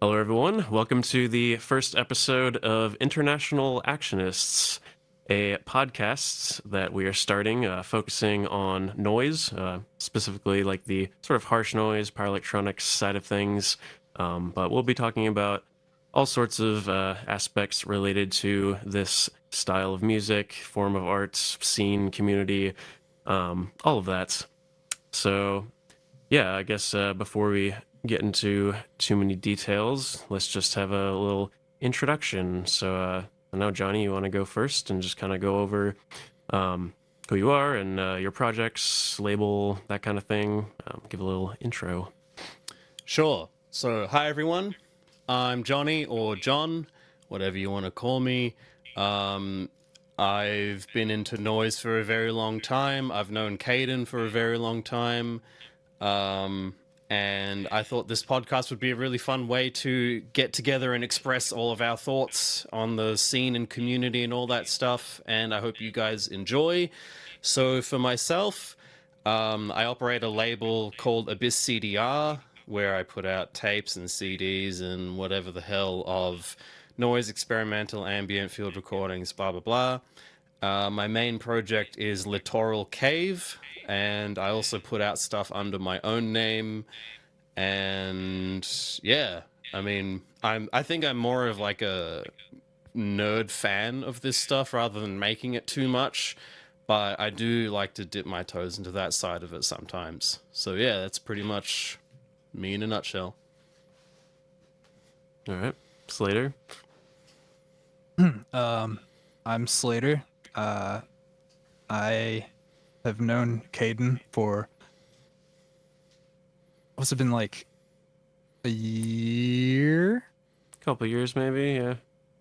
Hello, everyone. Welcome to the first episode of International Actionists, a podcast that we are starting focusing on noise, specifically like the sort of harsh noise, power electronics side of things. But we'll be talking about all sorts of aspects related to this style of music, form of art, scene, community, all of that. So, yeah, I guess before we get into too many details, let's just have a little introduction. So, I know, Johnny, you want to go first and just kind of go over um, who you are and your projects, label, that kind of thing. Give a little intro. Sure. So, hi everyone. I'm Johnny or John, whatever you want to call me. Um, I've been into noise for a very long time. I've known Caden for a very long time. Um, and I thought this podcast would be a really fun way to get together and express all of our thoughts on the scene and community and all that stuff. And I hope you guys enjoy. So, for myself, I operate a label called Abyss CDR, where I put out tapes and CDs and whatever the hell of noise, experimental, ambient, field recordings, blah, blah, blah. My main project is Littoral Cave, and I also put out stuff under my own name. And yeah, I think I'm more of like a nerd fan of this stuff rather than making it too much. But I do like to dip my toes into that side of it sometimes. So yeah, that's pretty much me in a nutshell. All right, Slater. I'm Slater. I have known Caden for what's it been like a year, Couple years, maybe. Yeah,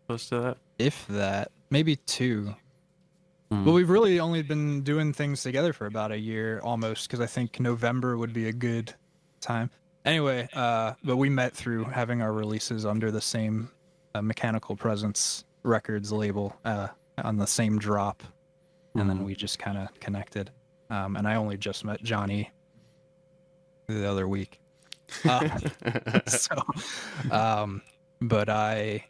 close to that. if that, maybe two. Mm. But we've really only been doing things together for about a year almost, because I think November would be a good time. Anyway, but we met through having our releases under the same Mechanical Presence Records label on the same drop, and then we just kind of connected. And I only just met Johnny the other week. But I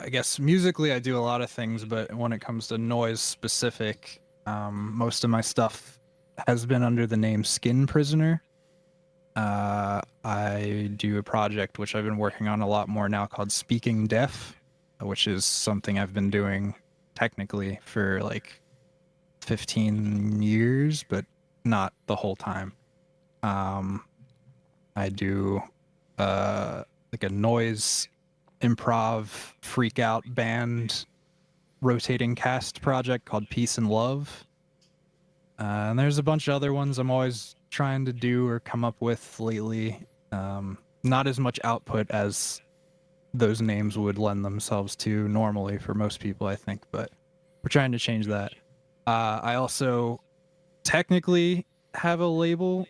guess musically I do a lot of things, but when it comes to noise specific, most of my stuff has been under the name Skin Prisoner. I do a project which I've been working on a lot more now called Speaking Deaf, which is something I've been doing technically for like 15 years, but not the whole time. I do like a noise improv freak out band rotating cast project called Peace and Love. And there's a bunch of other ones I'm always trying to do or come up with lately. Not as much output as those names would lend themselves to normally for most people, I think, but we're trying to change that. I also technically have a label,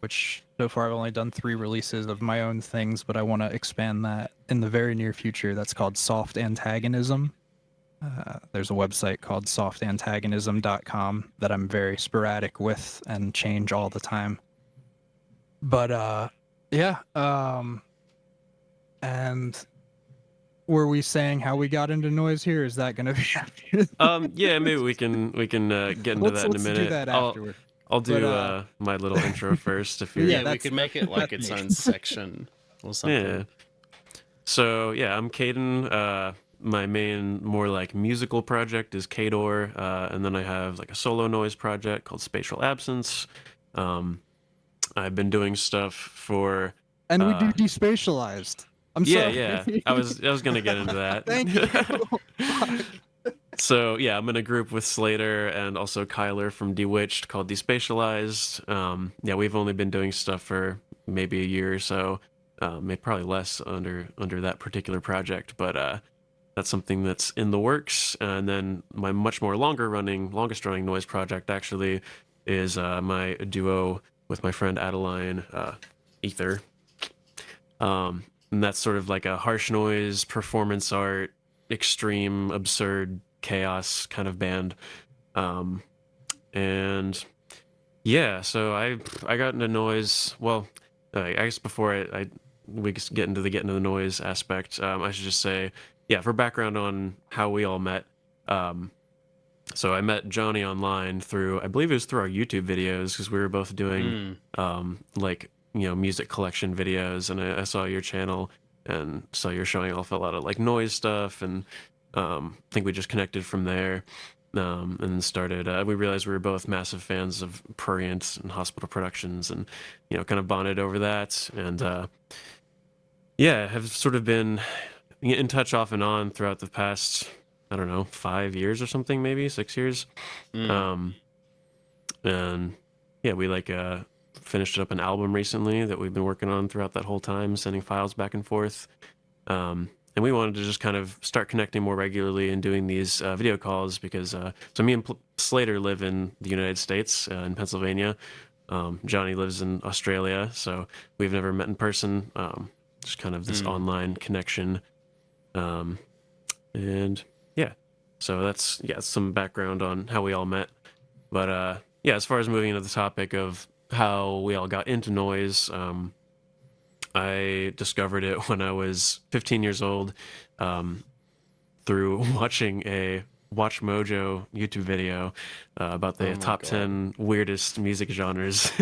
which so far I've only done 3 releases of my own things, but I want to expand that in the very near future. That's called Soft Antagonism. There's a website called softantagonism.com that I'm very sporadic with and change all the time. But yeah, and were we saying how we got into noise here? Is that going to be after? Yeah, maybe we can get into that in a Let's minute. do that afterward. I'll do But, my little intro first if you're. Yeah, Yeah, we could make it like its own section or something. Yeah. So yeah, I'm Caden. My main more like musical project is Cador, and then I have like a solo noise project called Spatial Absence. I've been doing stuff for. And we do despatialized. I'm sorry. Yeah. I was gonna get into that. Thank you. So yeah, I'm in a group with Slater and also Kyler from Bewitched called Despatialized. Yeah, we've only been doing stuff for maybe a year or so, maybe probably less under that particular project, but that's something that's in the works. And then my much more longest running noise project actually is my duo with my friend Adeline, Ether. And that's sort of like a harsh noise, performance art, extreme, absurd chaos kind of band. And yeah, so I got into noise. Well, I guess before we get into the noise aspect, I should just say, yeah, for background on how we all met. Um, so I met Johnny online through, I believe it was through our YouTube videos because we were both doing like music collection videos, and I saw your channel and saw you're showing off a lot of like noise stuff, and I think we just connected from there. And started. We realized we were both massive fans of Prurient and Hospital Productions, and kind of bonded over that. And yeah, have sort of been in touch off and on throughout the past, I don't know, 5 years or something, maybe 6 years. Um, and yeah, we like finished up an album recently that we've been working on throughout that whole time, sending files back and forth. And we wanted to just kind of start connecting more regularly and doing these video calls because so me and Slater live in the United States, in Pennsylvania. Johnny lives in Australia, so we've never met in person. Just kind of this online connection. And yeah, so that's some background on how we all met. But yeah, as far as moving into the topic of how we all got into noise, I discovered it when I was 15 years old, through watching a Watch Mojo YouTube video about the top 10 weirdest music genres.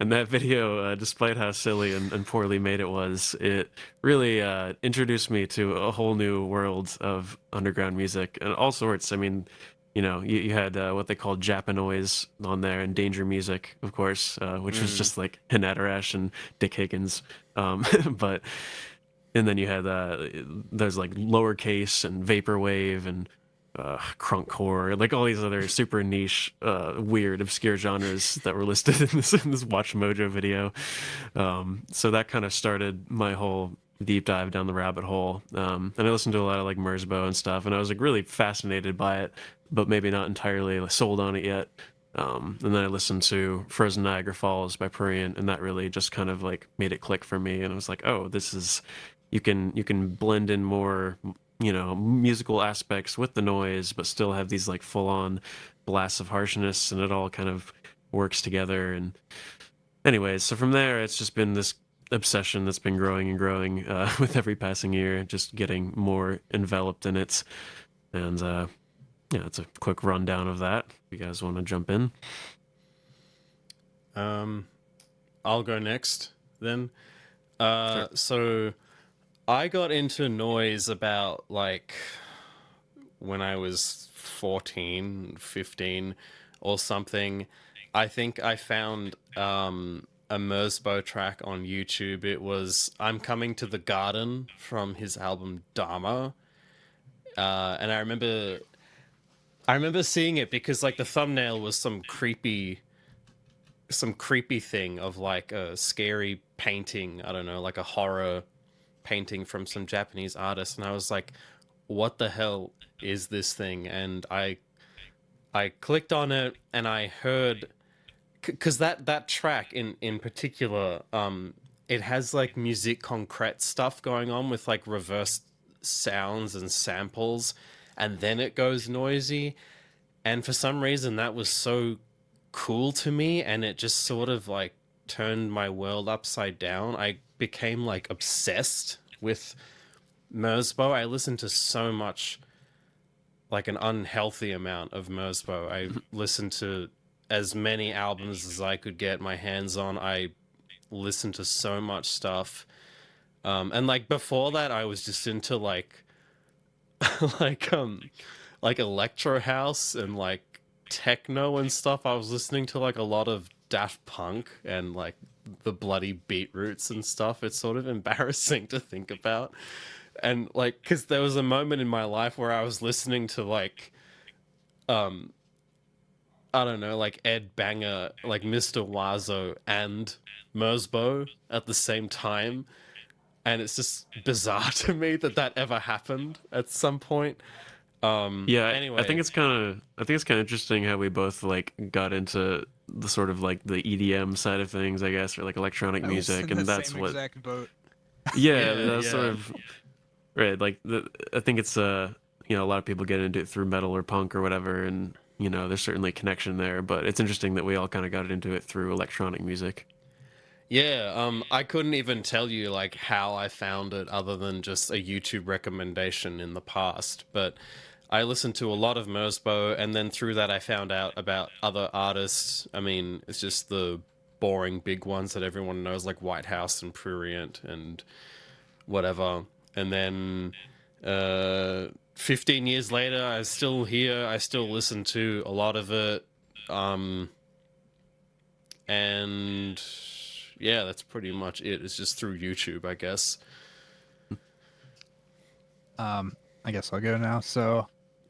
And that video, despite how silly and poorly made it was, it really introduced me to a whole new world of underground music and all sorts. I mean, you had what they called Japanoise on there, and Danger Music, of course, which was just like Hinatarash and Dick Higgins. But and then you had there's like Lowercase and Vaporwave and Crunkcore, like all these other super niche, weird, obscure genres that were listed in this Watch Mojo video. So that kind of started my whole deep dive down the rabbit hole. And I listened to a lot of like Merzbow and stuff, and I was like really fascinated by it, but maybe not entirely like, sold on it yet. And then I listened to Frozen Niagara Falls by Prurient, and that really just kind of like made it click for me. And I was like, oh, this is you can blend in more musical aspects with the noise, but still have these like full on blasts of harshness, and it all kind of works together. And anyways, so from there, it's just been this obsession that's been growing and growing with every passing year, just getting more enveloped in it. And yeah, it's a quick rundown of that. If you guys want to jump in. I'll go next then. Sure. So I got into noise about like when I was 14, 15 or something. I think I found a Merzbow track on YouTube. It was I'm Coming to the Garden from his album Dharma. And I remember seeing it because like the thumbnail was some creepy thing of like a scary painting, I don't know, like a horror painting from some Japanese artist, and I was like, what the hell is this thing? And I clicked on it, and I heard, because that track in particular, it has like musique concrète stuff going on with like reverse sounds and samples, and then it goes noisy, and for some reason that was so cool to me, and it just sort of like turned my world upside down. I became like obsessed with Merzbow. I listened to so much, like an unhealthy amount of Merzbow. I listened to as many albums as I could get my hands on. I listened to so much stuff. And like before that, I was just into like like electro house and like techno and stuff. I was listening to like a lot of Daft Punk and like the bloody Beetroots and stuff. It's sort of embarrassing to think about. And like, because there was a moment in my life where I was listening to like I don't know, like Ed Banger, like Mr. Wazo and Merzbow at the same time. And it's just bizarre to me that ever happened at some point. Yeah, Anyway, I think it's kind of interesting how we both like got into the sort of like the EDM side of things, I guess, or like electronic music, and that's what. Exact boat. Yeah, Yeah, that's yeah. sort of right. Like I think it's a lot of people get into it through metal or punk or whatever, and there's certainly a connection there. But it's interesting that we all kind of got into it through electronic music. Yeah, I couldn't even tell you like how I found it other than just a YouTube recommendation in the past, but I listened to a lot of Merzbow, and then through that I found out about other artists. I mean, it's just the boring big ones that everyone knows, like Whitehouse and Prurient and whatever. And then 15 years later, I still hear, I still listen to a lot of it. And yeah, that's pretty much it. It's just through YouTube, I guess. I guess I'll go now. So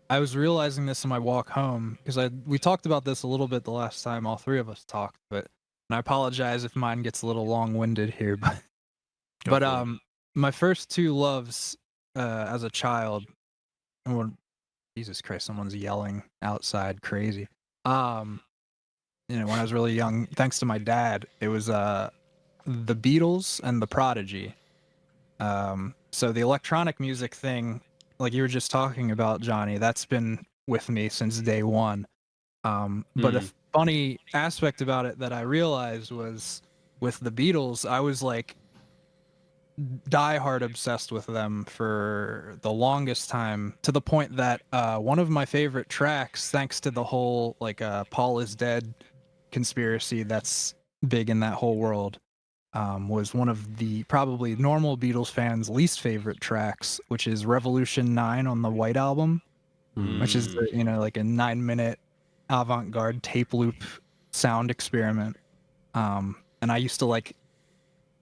I was realizing this on my walk home because we talked about this a little bit the last time all three of us talked, but and I apologize if mine gets a little long-winded here, but Go but for it. my first two loves as a child, and Jesus Christ, someone's yelling outside crazy. Um when I was really young, thanks to my dad, it was the Beatles and the Prodigy. So the electronic music thing, like you were just talking about, Johnny, that's been with me since day one. But a funny aspect about it that I realized was with the Beatles, I was like diehard obsessed with them for the longest time, to the point that one of my favorite tracks, thanks to the whole like Paul is dead conspiracy that's big in that whole world, was one of the probably normal Beatles fans' least favorite tracks, which is Revolution 9 on the White Album, which is, like a 9-minute avant-garde tape loop sound experiment. And I used to like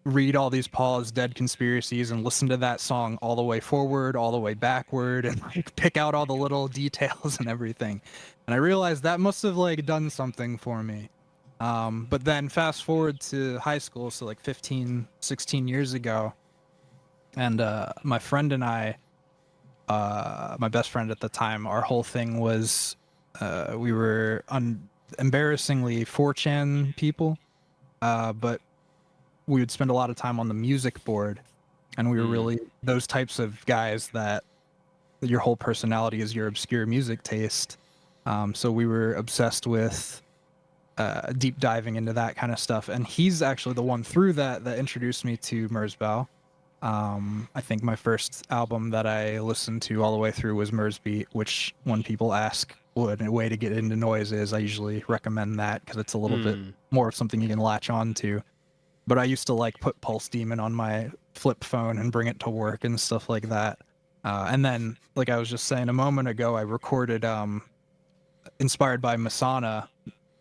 read all these Paul is dead conspiracies and listen to that song all the way forward, all the way backward, and like pick out all the little details and everything. And I realized that must have like done something for me. But then fast forward to high school, so like 15, 16 years ago, and my friend and I, my best friend at the time, our whole thing was we were embarrassingly 4chan people, but we would spend a lot of time on the music board, and we were really those types of guys that your whole personality is your obscure music taste. So we were obsessed with deep diving into that kind of stuff, and he's actually the one through that introduced me to Merzbow. I think my first album that I listened to all the way through was Merzbeat, which when people ask what a way to get into noise is, I usually recommend that because it's a little bit more of something you can latch on to. But I used to like put Pulse Demon on my flip phone and bring it to work and stuff like that. And then, like I was just saying a moment ago, I recorded inspired by Masana,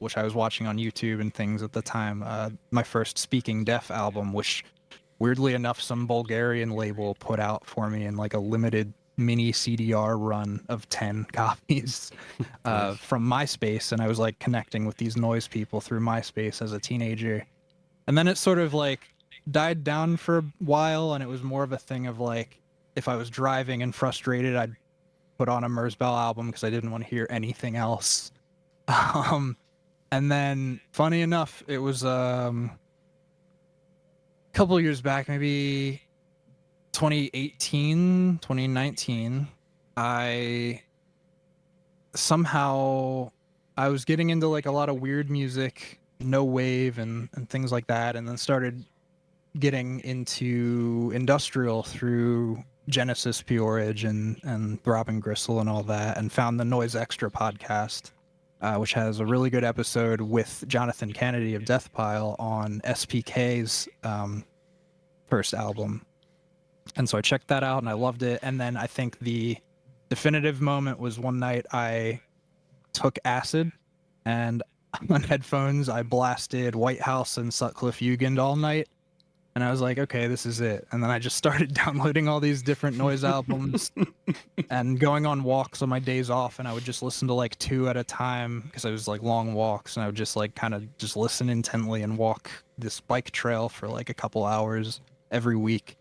which I was watching on YouTube and things at the time, my first Speaking Deaf album, which weirdly enough some Bulgarian label put out for me in like a limited mini CDR run of 10 copies from MySpace. And I was like connecting with these noise people through MySpace as a teenager. And then it sort of like died down for a while, and it was more of a thing of like, if I was driving and frustrated, I'd put on a Merzbow album because I didn't want to hear anything else. And then, funny enough, it was a couple of years back, maybe 2018, 2019, I was getting into like a lot of weird music, no wave and things like that, and then started getting into industrial through Genesis Peorage and Robin Gristle and all that, and found the Noise Extra podcast, which has a really good episode with Jonathan Kennedy of Deathpile on SPK's first album. And so I checked that out and I loved it. And then I think the definitive moment was one night I took acid, and on headphones I blasted Whitehouse and Sutcliffe Jugend all night. And I was like, okay, this is it. And then I just started downloading all these different noise albums and going on walks on my days off. And I would just listen to like 2 at a time because I was like long walks. And I would just like kind of just listen intently and walk this bike trail for like a couple hours every week.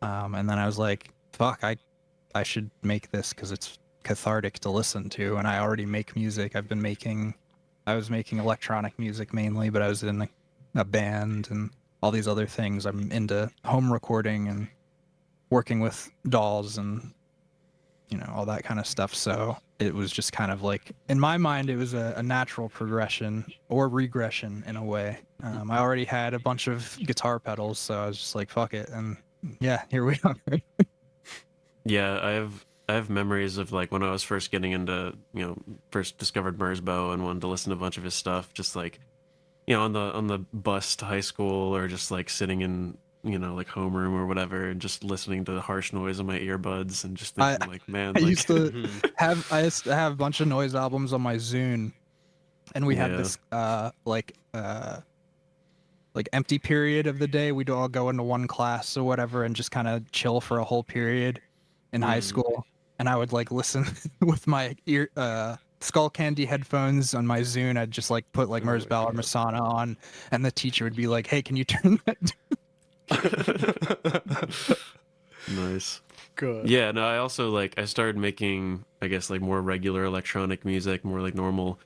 And then I was like, fuck, I should make this because it's cathartic to listen to. And I already make music. I was making electronic music mainly, but I was in a band and all these other things. I'm into home recording and working with dolls and all that kind of stuff. So it was just kind of like, in my mind, it was a natural progression or regression in a way. I already had a bunch of guitar pedals, so I was just like, fuck it. And yeah, here we are. Yeah, I have memories of like when I was first getting into, first discovered Merzbow and wanted to listen to a bunch of his stuff, just like, on the bus to high school, or just like sitting in, like homeroom or whatever, and just listening to the harsh noise in my earbuds and just I thinking like, man, I like, used to have a bunch of noise albums on my Zune, and we had yeah. this like empty period of the day. We'd all go into one class or whatever and just kind of chill for a whole period in high school. And I would like listen with my skull candy headphones on my Zune. I'd just like put like Merzbow or Masana on, and the teacher would be like, "Hey, can you turn that down?" Nice. Good. Yeah, no, I also like I started making, I guess, like more regular electronic music, more like normal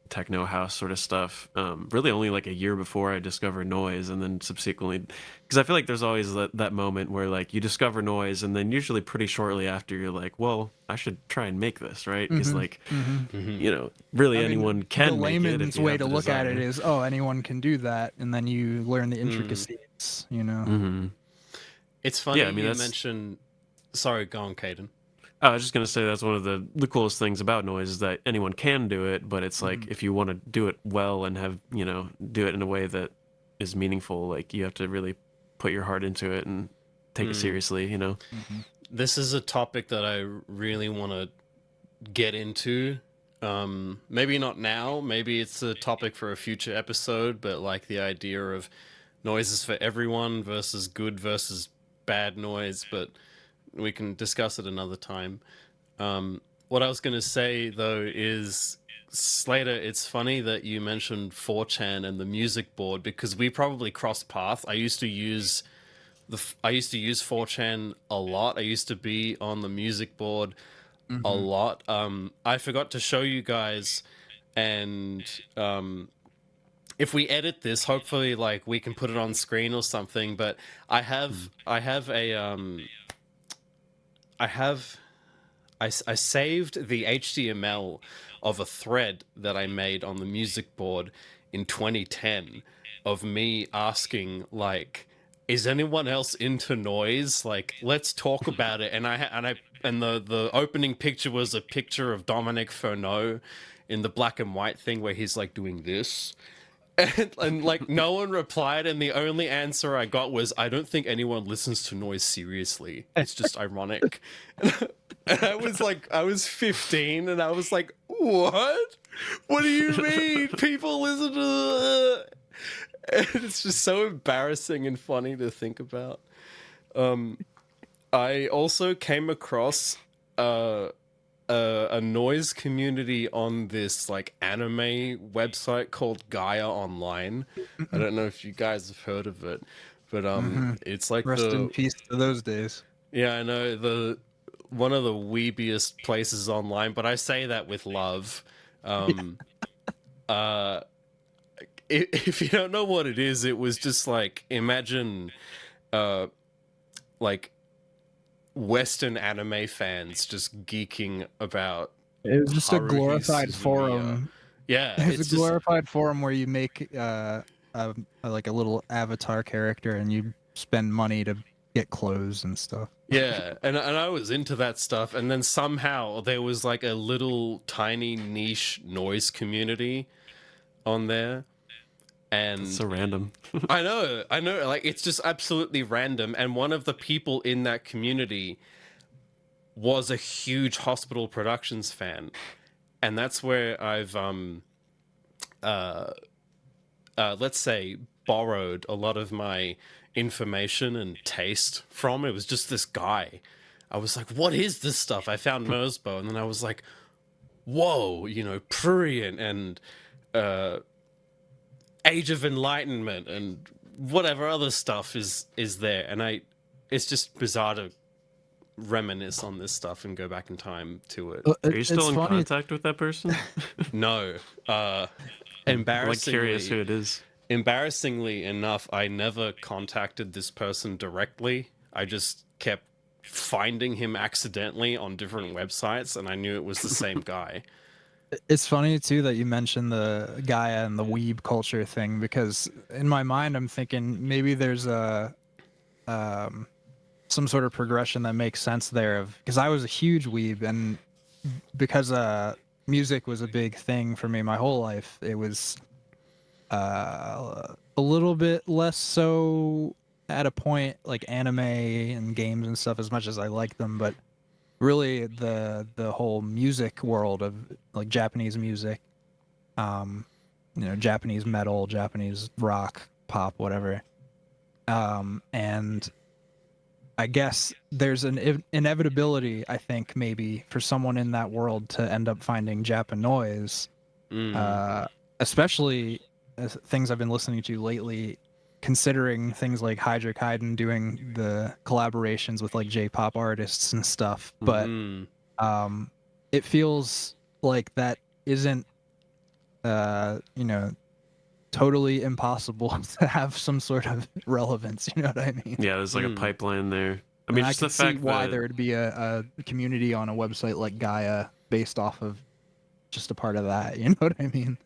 techno house sort of stuff. Really only like a year before I discovered noise, and then subsequently, because I feel like there's always that moment where like you discover noise, and then usually pretty shortly after you're like, well, I should try and make this, right? Because like, really I mean, anyone the can make it if layman's you way have to the look at it desire. is, oh, anyone can do that, and then you learn the intricacies. It's funny Yeah, I mean you that's. mentioned. Sorry, go on, Caden. I was just gonna say that's one of the coolest things about noise is that anyone can do it, but it's like if you want to do it well and have do it in a way that is meaningful, like you have to really put your heart into it and take it seriously. This is a topic that I really want to get into. Maybe not now. Maybe it's a topic for a future episode. But like the idea of noises for everyone versus good versus bad noise. But we can discuss it another time. What I was going to say though is, Slater, it's funny that you mentioned 4chan and the music board, because we probably crossed paths. I used to use 4chan a lot. I used to be on the music board a lot. I forgot to show you guys, and if we edit this, hopefully like we can put it on screen or something. But I have I saved the HTML of a thread that I made on the music board in 2010 of me asking like, is anyone else into noise? Like, let's talk about it. And the opening picture was a picture of Dominic Furneaux in the black and white thing where he's like doing this. And like no one replied, and the only answer I got was, I don't think anyone listens to noise seriously. It's just ironic. And I was 15, and I was like, what? What do you mean? People listen to and it's just so embarrassing and funny to think about. I also came across a noise community on this like anime website called Gaia Online. I don't know if you guys have heard of it, but it's like Rest in peace to those days. yeah, I know, one of the weebiest places online, but I say that with love. If you don't know what it is, it was just like, imagine like Western anime fans just geeking about It was just a Haruhi glorified Suzumiya. forum. Yeah, It's it's a glorified forum where you make like a little avatar character, and you spend money to get clothes and stuff. yeah, and I was into that stuff, and then somehow there was like a little tiny niche noise community on there, and It's so random. I know, like it's just absolutely random. And one of the people in that community was a huge Hospital Productions fan, and that's where I've let's say borrowed a lot of my information and taste from. It was just this guy. I was like, what is this stuff? I found Merzbow, and then I was like, whoa, Prurient and Age of Enlightenment and whatever other stuff is there. And it's just bizarre to reminisce on this stuff and go back in time to it. Are you still It's in funny. contact with that person? No, I'm like curious who it is. embarrassingly enough, I never contacted this person directly. I just kept finding him accidentally on different websites, and I knew it was the same guy. It's funny too that you mentioned the Gaia and the weeb culture thing, because in my mind I'm thinking maybe there's a some sort of progression that makes sense there, of because I was a huge weeb, and because music was a big thing for me my whole life, it was a little bit less so at a point like anime and games and stuff, as much as I like them, but really the whole music world of like Japanese music, Japanese metal, Japanese rock, pop, whatever. And I guess there's an inevitability, I think, maybe for someone in that world to end up finding Japanoise, especially things I've been listening to lately, considering things like Hydra Caden doing the collaborations with like J-pop artists and stuff. But it feels like that isn't, totally impossible to have some sort of relevance. You know what I mean? Yeah, there's like a pipeline there. I And mean, I just can the see fact why that there would be a community on a website like Gaia based off of just a part of that. You know what I mean?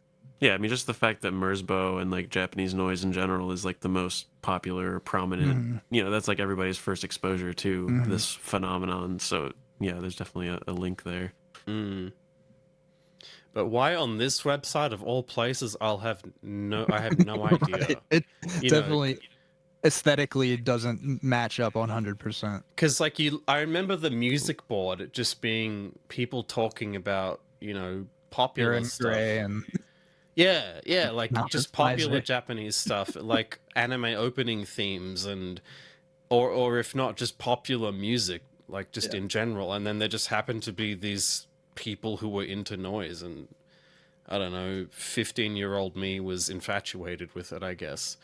yeah, I mean, just the fact that Merzbow and like Japanese noise in general is like the most popular, prominent. That's like everybody's first exposure to this phenomenon. So yeah, there's definitely a link there. But why on this website of all places? I have no idea. Right. It You know, definitely aesthetically doesn't match up 100%. because like I remember the music board it just being people talking about popular Aaron stuff. Gray and Yeah, like Not just just popular Isaac. Japanese stuff, like anime opening themes, and or if not, just popular music, like just in general. And then there just happened to be these people who were into noise, and I don't know, 15-year-old me was infatuated with it, I guess.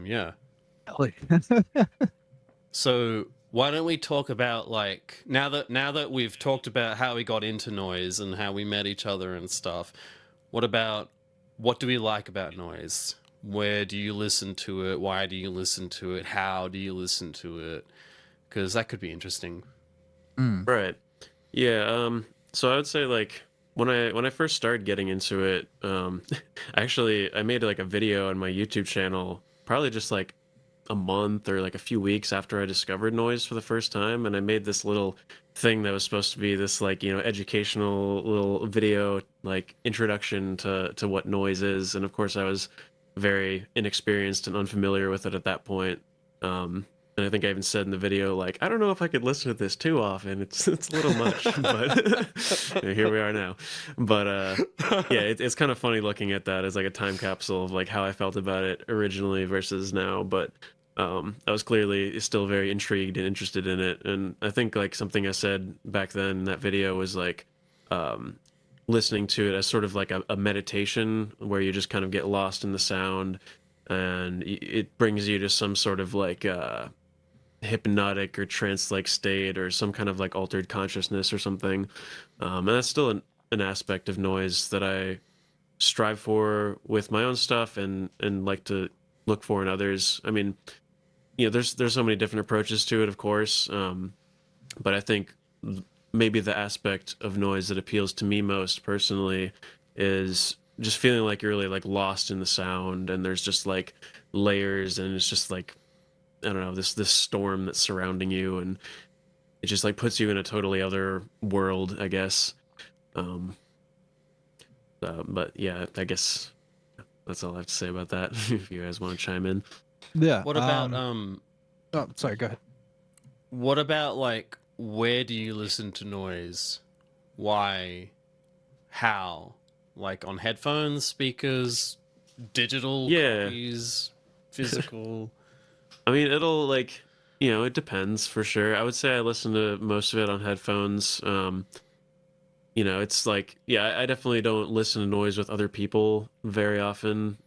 Yeah. So why don't we talk about, like, now that we've talked about how we got into noise and how we met each other and stuff, what do we like about noise? Where do you listen to it? Why do you listen to it? How do you listen to it? Because that could be interesting. Right. Yeah. So I would say like when I first started getting into it, I made like a video on my YouTube channel, probably just like a month or like a few weeks after I discovered noise for the first time, and I made this little thing that was supposed to be this like educational little video, like introduction to what noise is. And of course I was very inexperienced and unfamiliar with it at that point. And I think I even said in the video, like, I don't know if I could listen to this too often. It's a little much, but here we are now. But yeah, it's kind of funny looking at that as like a time capsule of like how I felt about it originally versus now. But I was clearly still very intrigued and interested in it. And I think like something I said back then in that video was like listening to it as sort of like a meditation where you just kind of get lost in the sound, and it brings you to some sort of like hypnotic or trance-like state or some kind of like altered consciousness or something. And that's still an aspect of noise that I strive for with my own stuff and like to look for in others. I mean, there's so many different approaches to it, of course. But I think maybe the aspect of noise that appeals to me most personally is just feeling like you're really like lost in the sound, and there's just like layers, and it's just like, I don't know, this storm that's surrounding you, and it just like puts you in a totally other world, I guess. But yeah, I guess that's all I have to say about that. If you guys want to chime in. Yeah. What about Oh, sorry. Go ahead. what about like where do you listen to noise? Why? How? Like on headphones, speakers, digital Yeah. copies, physical? I mean, it'll like, it depends for sure. I would say I listen to most of it on headphones. It's like, yeah, I definitely don't listen to noise with other people very often.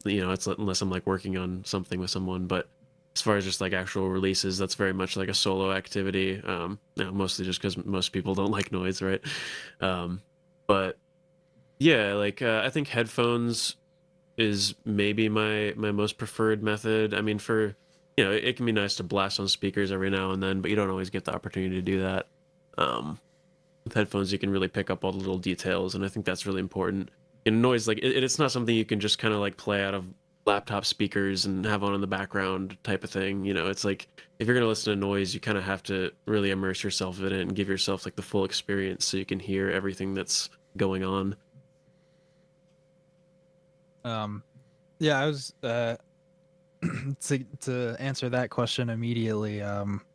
It's unless I'm like working on something with someone. But as far as just like actual releases, that's very much like a solo activity. Mostly just because most people don't like noise, right? But yeah, like I think headphones is maybe my most preferred method. I mean, for it can be nice to blast on speakers every now and then, but you don't always get the opportunity to do that. With headphones, you can really pick up all the little details, and I think that's really important. And noise, like it's not something you can just kind of like play out of laptop speakers and have on in the background type of thing. It's like if you're gonna listen to noise, you kind of have to really immerse yourself in it and give yourself like the full experience so you can hear everything that's going on. Yeah, I was to answer that question immediately.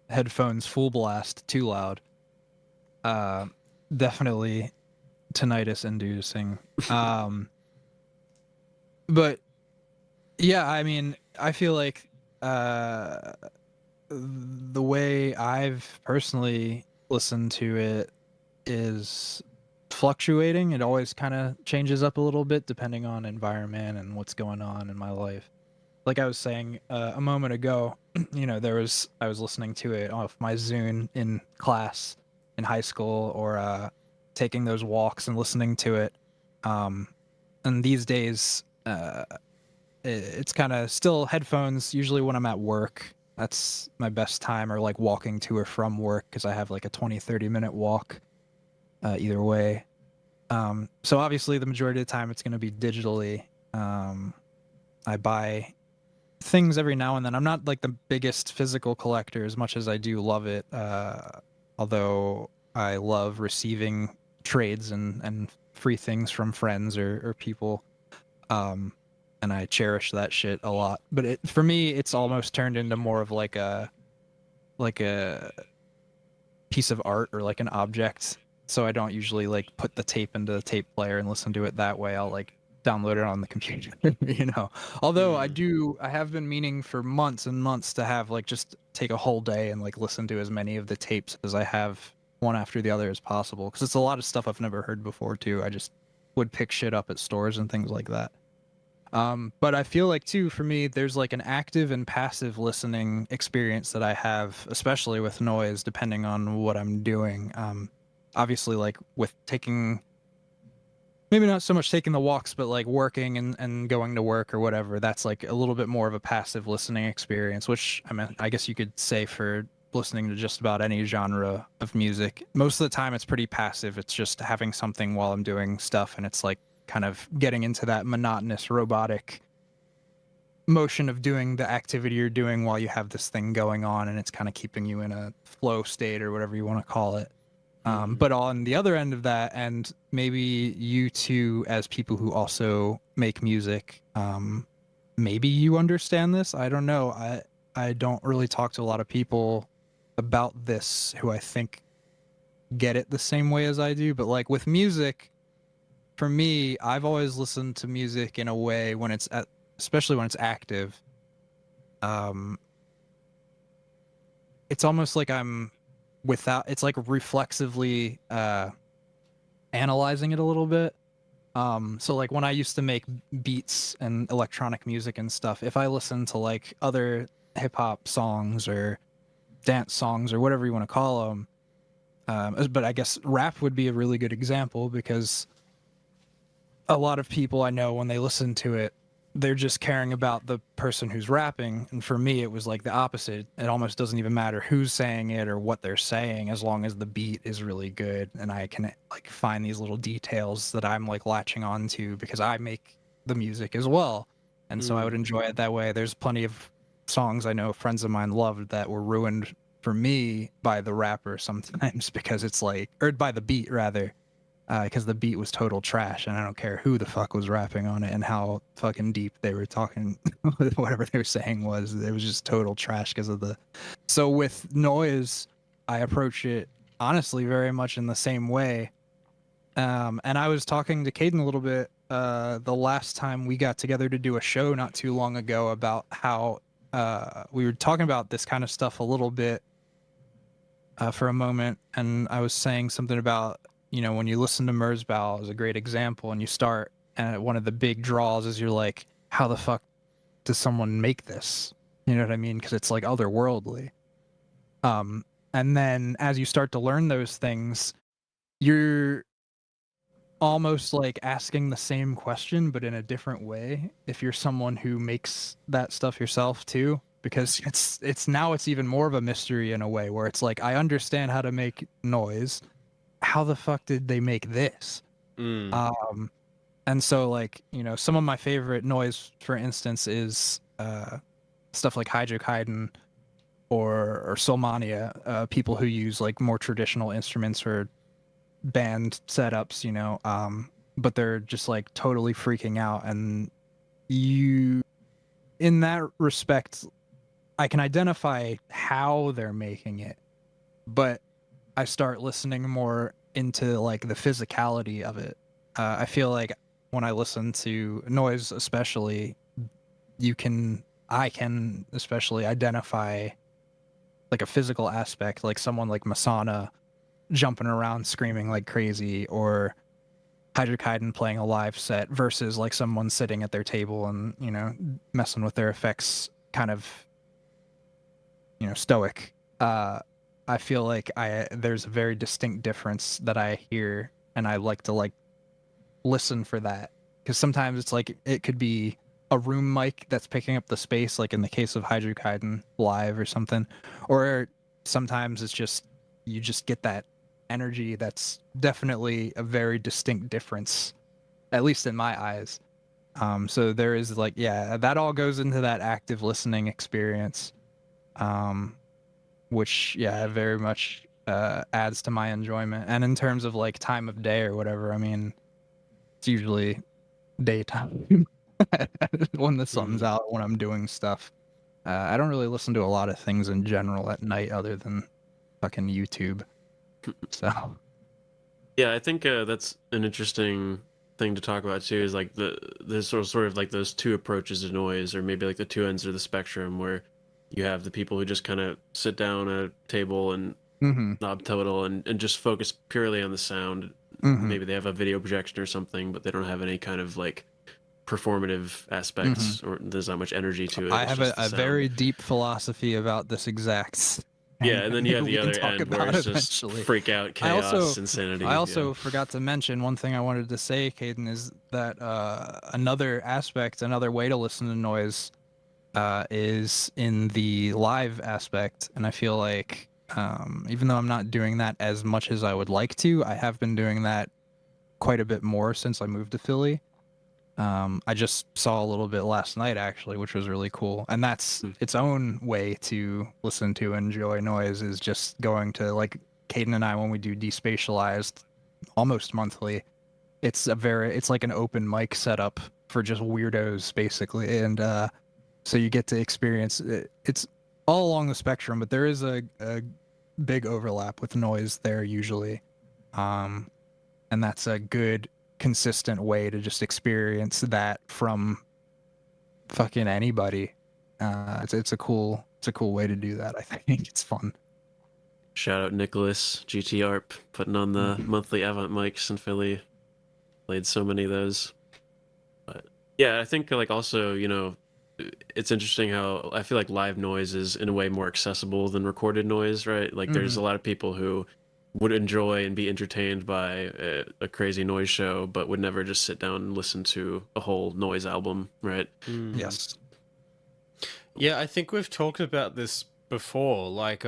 Headphones full blast, too loud. Definitely tinnitus inducing. But yeah, I mean, I feel like the way I've personally listened to it is fluctuating. It always kind of changes up a little bit depending on environment and what's going on in my life. Like I was saying a moment ago, I was listening to it off my Zune in class in high school, or taking those walks and listening to it. And these days, it's kind of still headphones. Usually when I'm at work, that's my best time, or like walking to or from work, because I have like a 20-30 minute walk either way. So obviously the majority of the time it's going to be digitally. I buy things every now and then. I'm not like the biggest physical collector as much as I do love it. Although I love receiving trades and free things from friends or people. And I cherish that shit a lot. But for me, it's almost turned into more of like a piece of art, or like an object. So I don't usually like put the tape into the tape player and listen to it that way. I'll like download it on the computer, Although I have been meaning for months and months to have like just take a whole day and like listen to as many of the tapes as I have one after the other as possible, because it's a lot of stuff I've never heard before too. I just would pick shit up at stores and things like that. But I feel like too, for me, there's like an active and passive listening experience that I have, especially with noise, depending on what I'm doing. Obviously, like with maybe not so much taking the walks, but like working and going to work or whatever, that's like a little bit more of a passive listening experience, which I mean, I guess you could say for listening to just about any genre of music. Most of the time it's pretty passive. It's just having something while I'm doing stuff, and it's like kind of getting into that monotonous robotic motion of doing the activity you're doing while you have this thing going on, and it's kind of keeping you in a flow state or whatever you want to call it. But on the other end of that, and maybe you two as people who also make music, maybe you understand this. I don't know. I don't really talk to a lot of people about this who I think get it the same way as I do. But like with music, for me, I've always listened to music in a way when especially when it's active. It's almost like it's like reflexively analyzing it a little bit. So like when I used to make beats and electronic music and stuff, if I listen to like other hip hop songs or dance songs or whatever you want to call them, but I guess rap would be a really good example, because a lot of people I know, when they listen to it, they're just caring about the person who's rapping. And for me, it was like the opposite. It almost doesn't even matter who's saying it or what they're saying, as long as the beat is really good and I can like find these little details that I'm like latching on to, because I make the music as well. And so I would enjoy it that way. There's plenty of songs I know friends of mine loved that were ruined for me by the rapper sometimes, because it's like, or by the beat rather, because the beat was total trash, and I don't care who the fuck was rapping on it and how fucking deep they were talking. Whatever they were saying it was just total trash because of the. So with noise, I approach it honestly very much in the same way. And I was talking to Caden a little bit the last time we got together to do a show not too long ago, about how we were talking about this kind of stuff a little bit for a moment, and I was saying something about, when you listen to Merzbow is a great example, and you start, and one of the big draws is you're like, how the fuck does someone make this? You know what I mean? Because it's like otherworldly. And then as you start to learn those things, you're almost like asking the same question, but in a different way, if you're someone who makes that stuff yourself too. because it's even more of a mystery in a way where it's like I understand how to make noise. How the fuck did they make this? And so like, some of my favorite noise, for instance, is stuff like Caden or Soulmania, people who use like more traditional instruments or band setups, but they're just like totally freaking out. And in that respect, I can identify how they're making it, but I start listening more into like the physicality of it. I feel like when I listen to noise, especially, I can especially identify like a physical aspect, like someone like Masana jumping around screaming like crazy, or Kaiden playing a live set versus like someone sitting at their table and messing with their effects, kind of stoic. I feel like there's a very distinct difference that I hear, and I like to like listen for that, because sometimes it's like it could be a room mic that's picking up the space, like in the case of Kaiden live or something, or sometimes it's just you just get that energy that's definitely a very distinct difference, at least in my eyes. So there is like, yeah, that all goes into that active listening experience, which, yeah, very much adds to my enjoyment. And in terms of like time of day or whatever, I mean, it's usually daytime when the sun's out, when I'm doing stuff. I don't really listen to a lot of things in general at night other than fucking YouTube. So Yeah, I think that's an interesting thing to talk about too. Is like there's sort of like those two approaches to noise, or maybe like the two ends of the spectrum, where you have the people who just kind of sit down at a table and knob total and just focus purely on the sound. Maybe they have a video projection or something, but they don't have any kind of like performative aspects, or there's not much energy to it. I It's have just the a sound. very deep philosophy about this exact. Yeah, and then you have maybe the we can other talk end where about it's it just eventually. freak out, chaos, insanity. I also forgot to mention one thing I wanted to say, Caden, is that another aspect, another way to listen to noise is in the live aspect. And I feel like even though I'm not doing that as much as I would like to, I have been doing that quite a bit more since I moved to Philly. I just saw a little bit last night, actually, which was really cool. And that's its own way to listen to and enjoy noise, is just going to, like, Caden and I, when we do Despatialized almost monthly, it's like an open mic setup for just weirdos, basically. And so you get to experience it. It's all along the spectrum, but there is a big overlap with noise there usually. And that's a good consistent way to just experience that from fucking anybody. It's a cool way to do that. I think it's fun. Shout out Nicholas GTARP putting on the monthly Avant mics in Philly. Played so many of those. But yeah, I think like also, it's interesting how I feel like live noise is in a way more accessible than recorded noise, right? Like there's a lot of people who would enjoy and be entertained by a crazy noise show, but would never just sit down and listen to a whole noise album, right? Yes. Yeah, I think we've talked about this before, like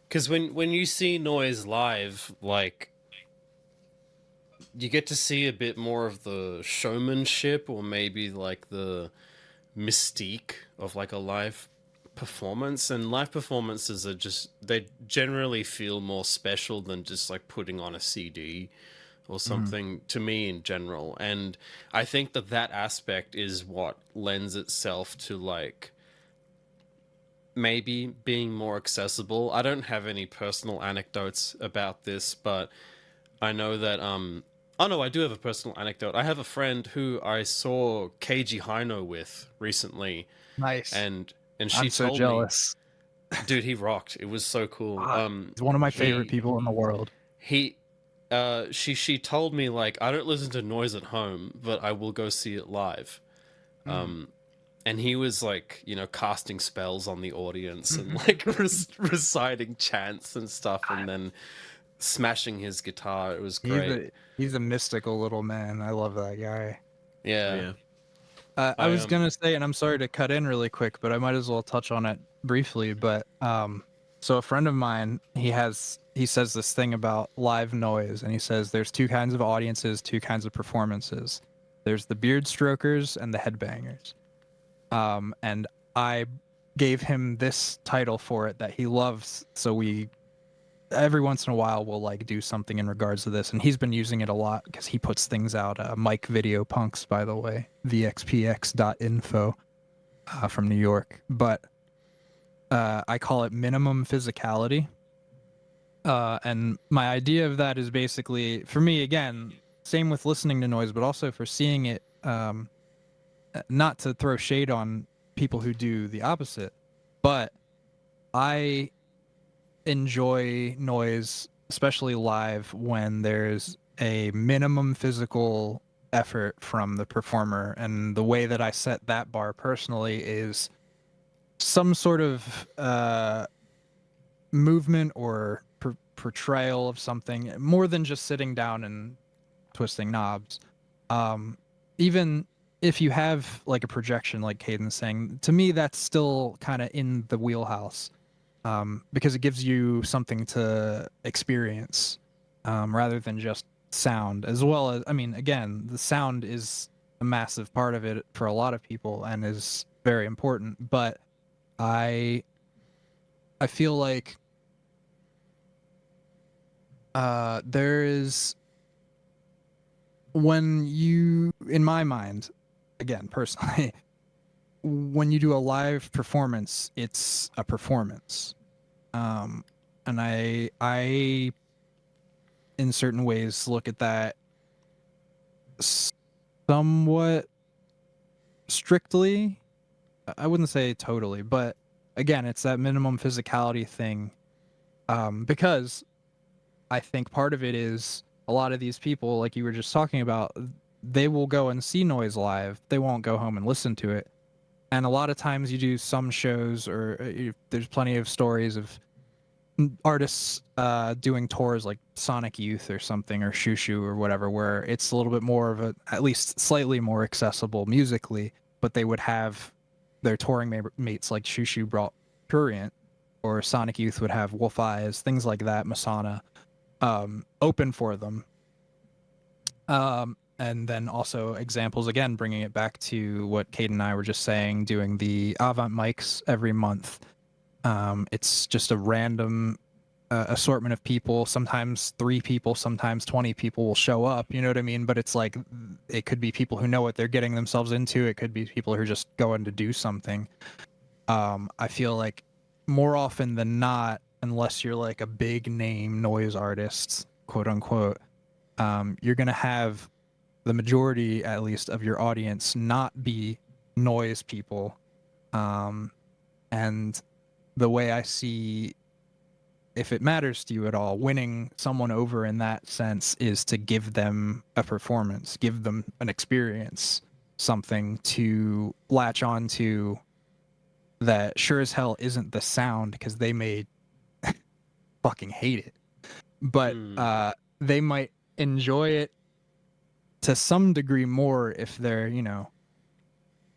because when you see noise live, like you get to see a bit more of the showmanship, or maybe like the mystique of like a live performance. And live performances are just, they generally feel more special than just like putting on a CD or something, to me in general. And I think that aspect is what lends itself to like maybe being more accessible. I don't have any personal anecdotes about this, but I know that oh no, I do have a personal anecdote. I have a friend who I saw KG Hino with recently, Nice. and she I'm so told jealous. me, dude, he rocked. It was so cool. He's one of my favorite people in the world. She told me, like, I don't listen to noise at home, but I will go see it live. And he was like, casting spells on the audience and like reciting chants and stuff, and then smashing his guitar. It was great. He's a mystical little man. I love that guy. Yeah. Yeah. I was gonna say, and I'm sorry to cut in really quick, but I might as well touch on it briefly. But so a friend of mine, he says this thing about live noise, and he says there's two kinds of audiences, two kinds of performances. There's the beard strokers and the headbangers. And I gave him this title for it that he loves, so we every once in a while we'll like do something in regards to this, and he's been using it a lot because he puts things out. Mike Video Punks, by the way, vxpx.info, from New York. But I call it minimum physicality, and my idea of that is basically, for me, again, same with listening to noise, but also for seeing it. Not to throw shade on people who do the opposite, but I enjoy noise, especially live, when there's a minimum physical effort from the performer. And the way that I set that bar personally is some sort of movement or portrayal of something, more than just sitting down and twisting knobs. Even if you have like a projection, like Caden's saying, to me that's still kind of in the wheelhouse. Because it gives you something to experience, rather than just sound. As well as, I mean, again, the sound is a massive part of it for a lot of people and is very important. But I feel like there is, when you, in my mind, again, personally, when you do a live performance, it's a performance. And I, in certain ways, look at that somewhat strictly. I wouldn't say totally, but again, it's that minimum physicality thing. Because I think part of it is a lot of these people, like you were just talking about, they will go and see noise live. They won't go home and listen to it. And a lot of times you do some shows, or there's plenty of stories of artists doing tours like Sonic Youth or something, or Shoo Shoo or whatever, where it's a little bit more of a, at least slightly more accessible musically, but they would have their touring mates, like Shoo Shoo brought Prurient, or Sonic Youth would have Wolf Eyes, things like that, Masana, open for them. And then also examples, again, bringing it back to what Caden and I were just saying, doing the Avant mics every month. It's just a random assortment of people. Sometimes 3 people, sometimes 20 people will show up, you know what I mean? But it's like, it could be people who know what they're getting themselves into. It could be people who are just going to do something. I feel like more often than not, unless you're like a big name noise artist, quote unquote, you're going to have the majority, at least, of your audience not be noise people. And the way I see, if it matters to you at all, winning someone over in that sense is to give them a performance, give them an experience, something to latch on to that sure as hell isn't the sound, because they may fucking hate it. But they might enjoy it to some degree more if they're, you know,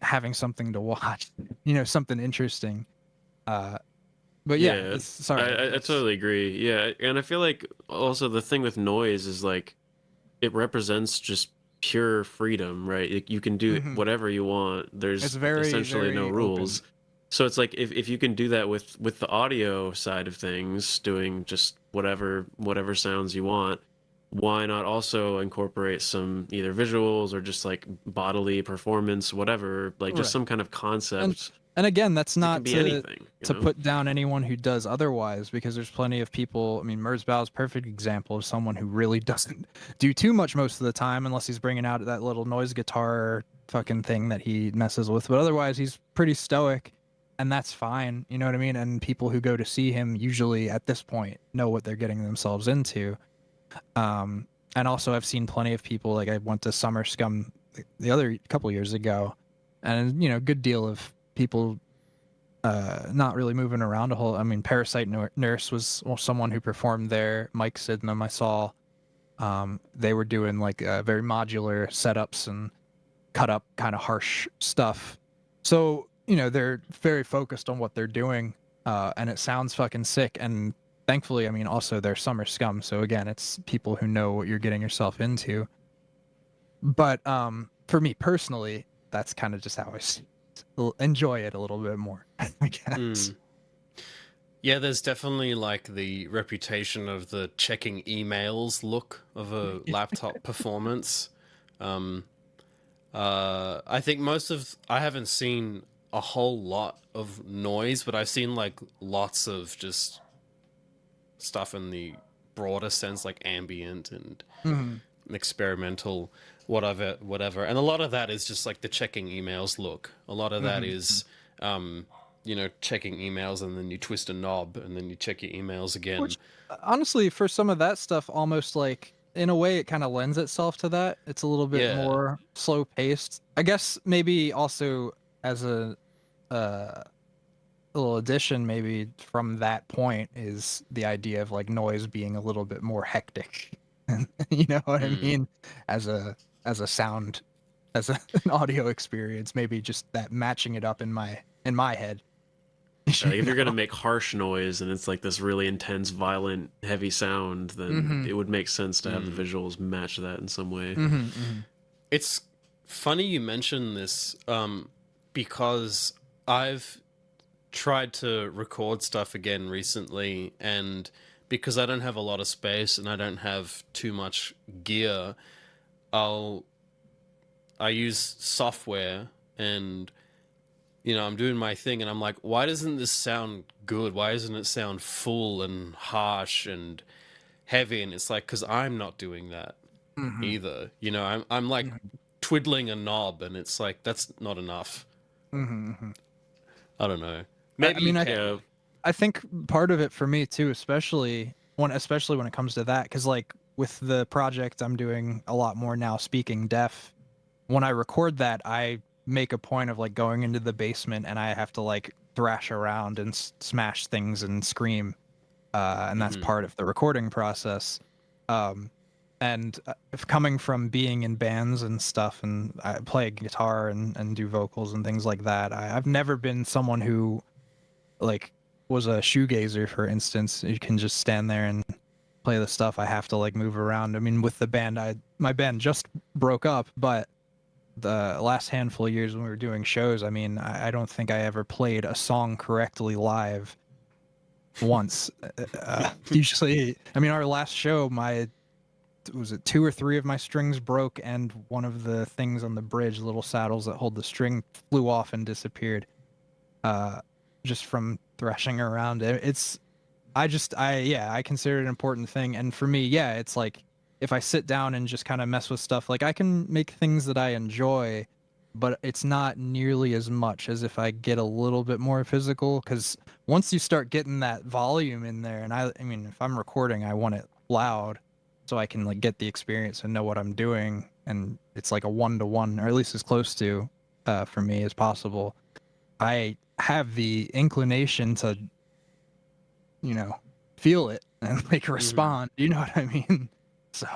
having something to watch, you know, something interesting. But yeah, sorry. I totally agree. Yeah, and I feel like also the thing with noise is like it represents just pure freedom, right? You can do whatever you want. There's It's very, essentially very no rules. open. So it's like if you can do that with the audio side of things, doing just whatever sounds you want, why not also incorporate some either visuals or just like bodily performance, whatever, like just Right. some kind of concept. And again, that's It can not be to anything, you know? put down anyone who does otherwise, because there's plenty of people. I mean, Merzbow is a perfect example of someone who really doesn't do too much most of the time, unless he's bringing out that little noise guitar fucking thing that he messes with. But otherwise, he's pretty stoic, and that's fine. You know what I mean? And people who go to see him usually at this point know what they're getting themselves into. And also I've seen plenty of people, like I went to Summer Scum the other couple years ago, and you know, good deal of people not really moving around a whole. I mean, Parasite Nurse was someone who performed there. Mike Sydenham I saw. They were doing like very modular setups, and cut up kind of harsh stuff. So, you know, they're very focused on what they're doing, and it sounds fucking sick. And thankfully, I mean, also they're summer scum. So again, it's people who know what you're getting yourself into. But for me personally, that's kind of just how enjoy it a little bit more, I guess. Yeah, there's definitely like the reputation of the checking emails look of a laptop performance. I think I haven't seen a whole lot of noise, but I've seen like lots of just stuff in the broader sense, like ambient and experimental, whatever. And a lot of that is just like the checking emails look. A lot of that is, you know, checking emails and then you twist a knob and then you check your emails again. Which, honestly, for some of that stuff, almost like in a way, it kind of lends itself to that. It's a little bit more slow paced. I guess maybe also as a little addition, maybe from that point is the idea of like noise being a little bit more hectic. You know what I mean? As a sound, as an audio experience, maybe just that matching it up in my head. Like if you're gonna make harsh noise and it's like this really intense, violent, heavy sound, then it would make sense to have the visuals match that in some way. It's funny you mention this, because I've tried to record stuff again recently, and because I don't have a lot of space and I don't have too much gear, I use software and, you know, I'm doing my thing and I'm like, why doesn't this sound good? Why doesn't it sound full and harsh and heavy? And it's like, because I'm not doing that either. You know, I'm like twiddling a knob and it's like, that's not enough. I don't know. Maybe I think part of it for me too, especially when it comes to that, because like with the project I'm doing a lot more now, speaking deaf, when I record that, I make a point of like going into the basement and I have to like thrash around and smash things and scream, and that's part of the recording process. And if coming from being in bands and stuff, and I play guitar and do vocals and things like that, I've never been someone who like was a shoegazer, for instance. You can just stand there and play the stuff. I have to like move around. I mean, with the band, my band just broke up, but the last handful of years when we were doing shows, I mean, I don't think I ever played a song correctly live once. Usually, I mean, our last show, was it 2 or 3 of my strings broke, and one of the things on the bridge, little saddles that hold the string, flew off and disappeared. Just from thrashing around. I consider it an important thing. And for me, yeah, it's like if I sit down and just kind of mess with stuff, like I can make things that I enjoy, but it's not nearly as much as if I get a little bit more physical. Because once you start getting that volume in there, and I mean, if I'm recording, I want it loud so I can like get the experience and know what I'm doing. And it's like a 1-to-1, or at least as close to, for me as possible. I have the inclination to, you know, feel it and like respond. You know what I mean? So,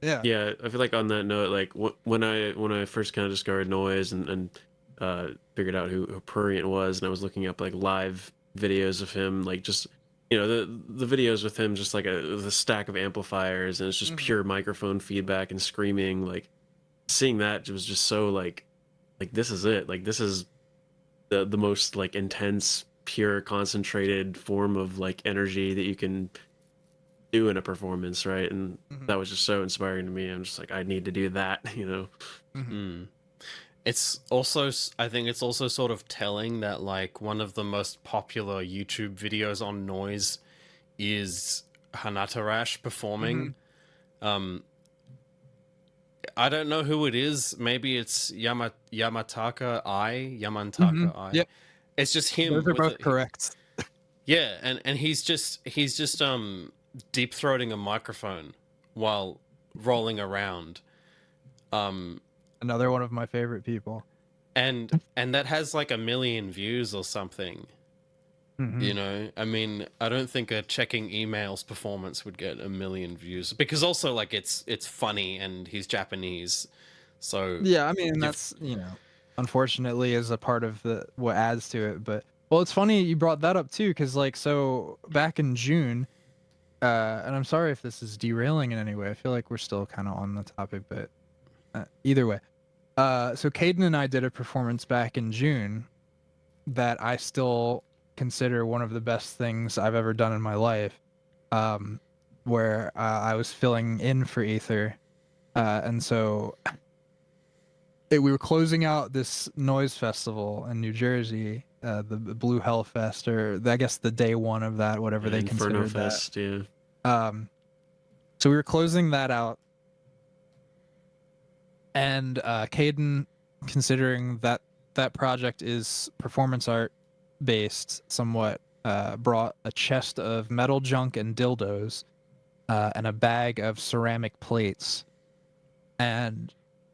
yeah. Yeah, I feel like on that note, like when I first kind of discovered noise and figured out who Prurient was, and I was looking up like live videos of him, like just, you know, the videos with him just like the stack of amplifiers and it's just pure microphone feedback and screaming. Like seeing that was just so like this is it. Like this is the most like intense, pure, concentrated form of like energy that you can do in a performance, right? And that was just so inspiring to me. I'm just like, I need to do that, you know. It's also, I think it's also sort of telling that like one of the most popular YouTube videos on noise is Hanatarash performing. I don't know who it is. Maybe it's Yamantaka I. Yep. It's just him. Those are both correct. Yeah, and he's just deep throating a microphone while rolling around. Another one of my favorite people. And that has like 1 million views or something. You know, I mean, I don't think a checking emails performance would get 1 million views, because also like it's funny and he's Japanese, So Yeah, I mean you've that's unfortunately is a part of the what adds to it. But well, it's funny you brought that up too, because like so back in June, and I'm sorry if this is derailing in any way. I feel like we're still kind of on the topic, but either way, so Caden and I did a performance back in June that I still consider one of the best things I've ever done in my life. Where I was filling in for Ether, and so we were closing out this noise festival in New Jersey, the Blue Hell Fest, or I guess the day one of that, whatever they Inferno considered that. Fest, yeah. So we were closing that out, and Caden, considering that that project is performance art based, somewhat, brought a chest of metal junk and dildos, and a bag of ceramic plates, and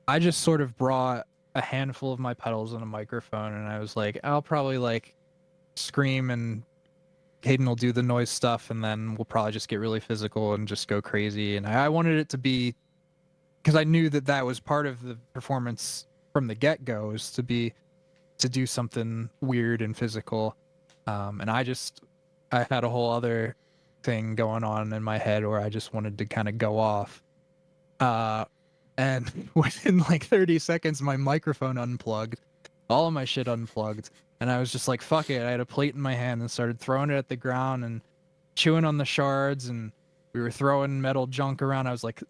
I just sort of brought a handful of my pedals and a microphone, and I was like, I'll probably like scream and Hayden will do the noise stuff, and then we'll probably just get really physical and just go crazy. And I wanted it to be, because I knew that that was part of the performance from the get go, is to do something weird and physical. And I had a whole other thing going on in my head where I just wanted to kind of go off. And within like 30 seconds, my microphone unplugged, all of my shit unplugged, and I was just like, fuck it. I had a plate in my hand and started throwing it at the ground and chewing on the shards, and we were throwing metal junk around. I was like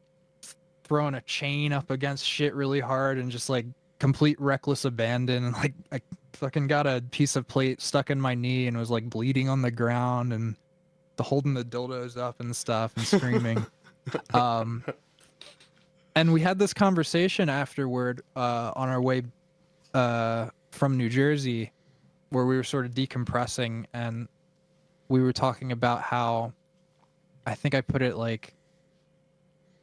throwing a chain up against shit really hard and just like complete reckless abandon. And like I fucking got a piece of plate stuck in my knee and was like bleeding on the ground and holding the dildos up and stuff and screaming. And we had this conversation afterward, on our way from New Jersey, where we were sort of decompressing, and we were talking about how, I think I put it like,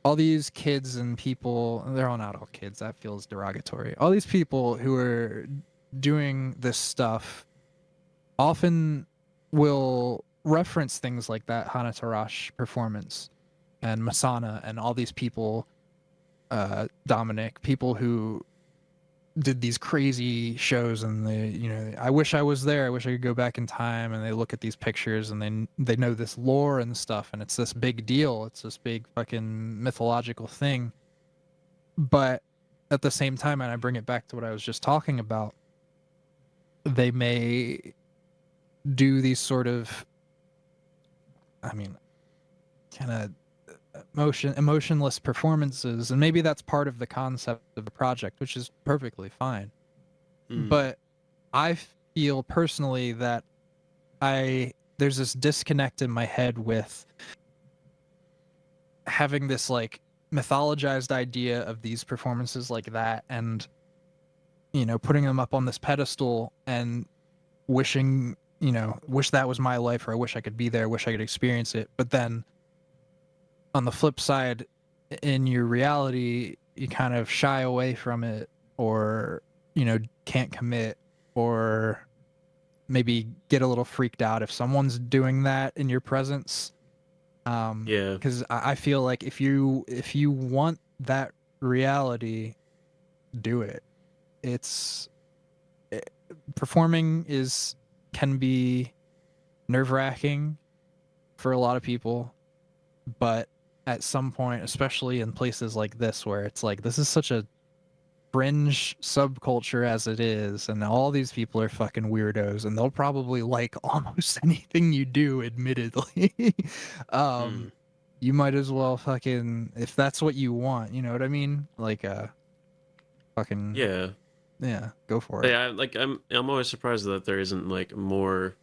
all these kids and people, they're all not all kids, that feels derogatory. All these people who are doing this stuff often will reference things like that Hanatarash performance and Masana and all these people, Dominic, people who did these crazy shows, and I wish I was there. I wish I could go back in time. And they look at these pictures and they know this lore and stuff, and it's this big deal. It's this big fucking mythological thing. But at the same time, and I bring it back to what I was just talking about, they may do these sort of, I mean, kind of emotionless performances, and maybe that's part of the concept of the project, which is perfectly fine. But I feel personally that there's this disconnect in my head with having this like mythologized idea of these performances like that, and putting them up on this pedestal and wishing, wish that was my life, or I wish I could be there, wish I could experience it. But then on the flip side, in your reality, you kind of shy away from it, or can't commit, or maybe get a little freaked out if someone's doing that in your presence. Yeah. Because I feel like if you want that reality, do it. Performing can be nerve-wracking for a lot of people, but at some point, especially in places like this, where it's like, this is such a fringe subculture as it is, and all these people are fucking weirdos, and they'll probably like almost anything you do, admittedly. You might as well fucking, if that's what you want, you know what I mean? Like, fucking, Yeah, go for it. Yeah, I'm always surprised that there isn't like more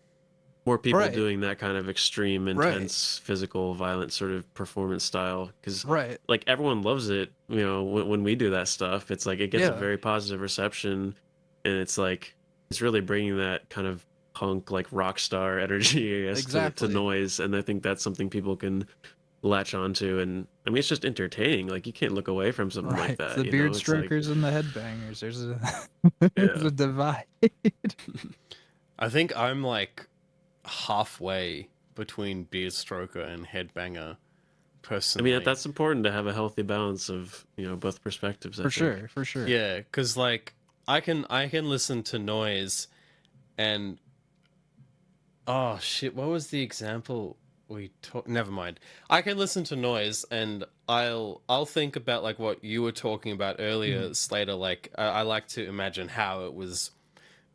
people Right. doing that kind of extreme, Right. intense, physical, violent sort of performance style. Because Right. like everyone loves it, when we do that stuff. It's like it gets a Yeah. very positive reception, and it's like it's really bringing that kind of punk, like rock star energy, I guess, Exactly. to noise. And I think that's something people can latch onto. And I mean, it's just entertaining. Like you can't look away from something like that. The beard It's like, strokers and the headbangers. There's yeah. a divide. I think I'm like halfway between beard stroker and headbanger, personally. that's important to have a healthy balance of both perspectives. I think. For sure. Yeah, because like I can listen to noise, and oh shit, what was the example we talk? Never mind. I can listen to noise, and I'll think about like what you were talking about earlier, Slater. Like I like to imagine how it was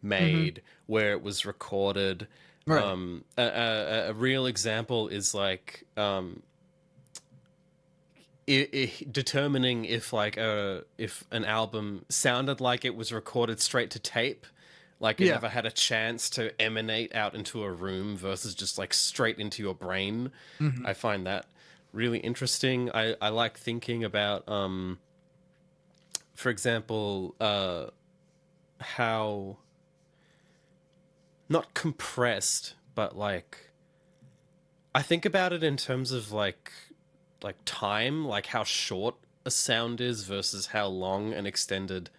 made, where it was recorded. Right. A real example is like determining if like if an album sounded like it was recorded straight to tape, like it Yeah. never had a chance to emanate out into a room versus just like straight into your brain. I find that really interesting. I like thinking about for example how not compressed, but like I think about it in terms of like time, like how short a sound is versus how long an extended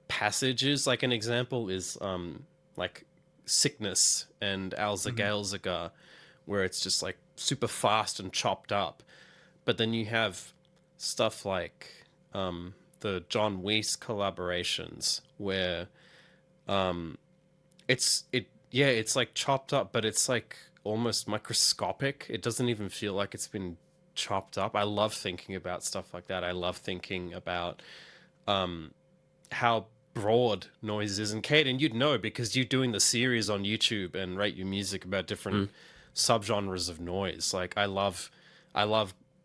passage is. Like an example is like Sickness and Alzagalzaga, where it's just like super fast and chopped up. But then you have stuff like the John Weiss collaborations where it's like chopped up, but it's like almost microscopic. It doesn't even feel like it's been chopped up. I love thinking about stuff like that. I love thinking about how broad noise is. And Caden, you'd know because you're doing the series on YouTube and rate your music about different subgenres of noise. Like I love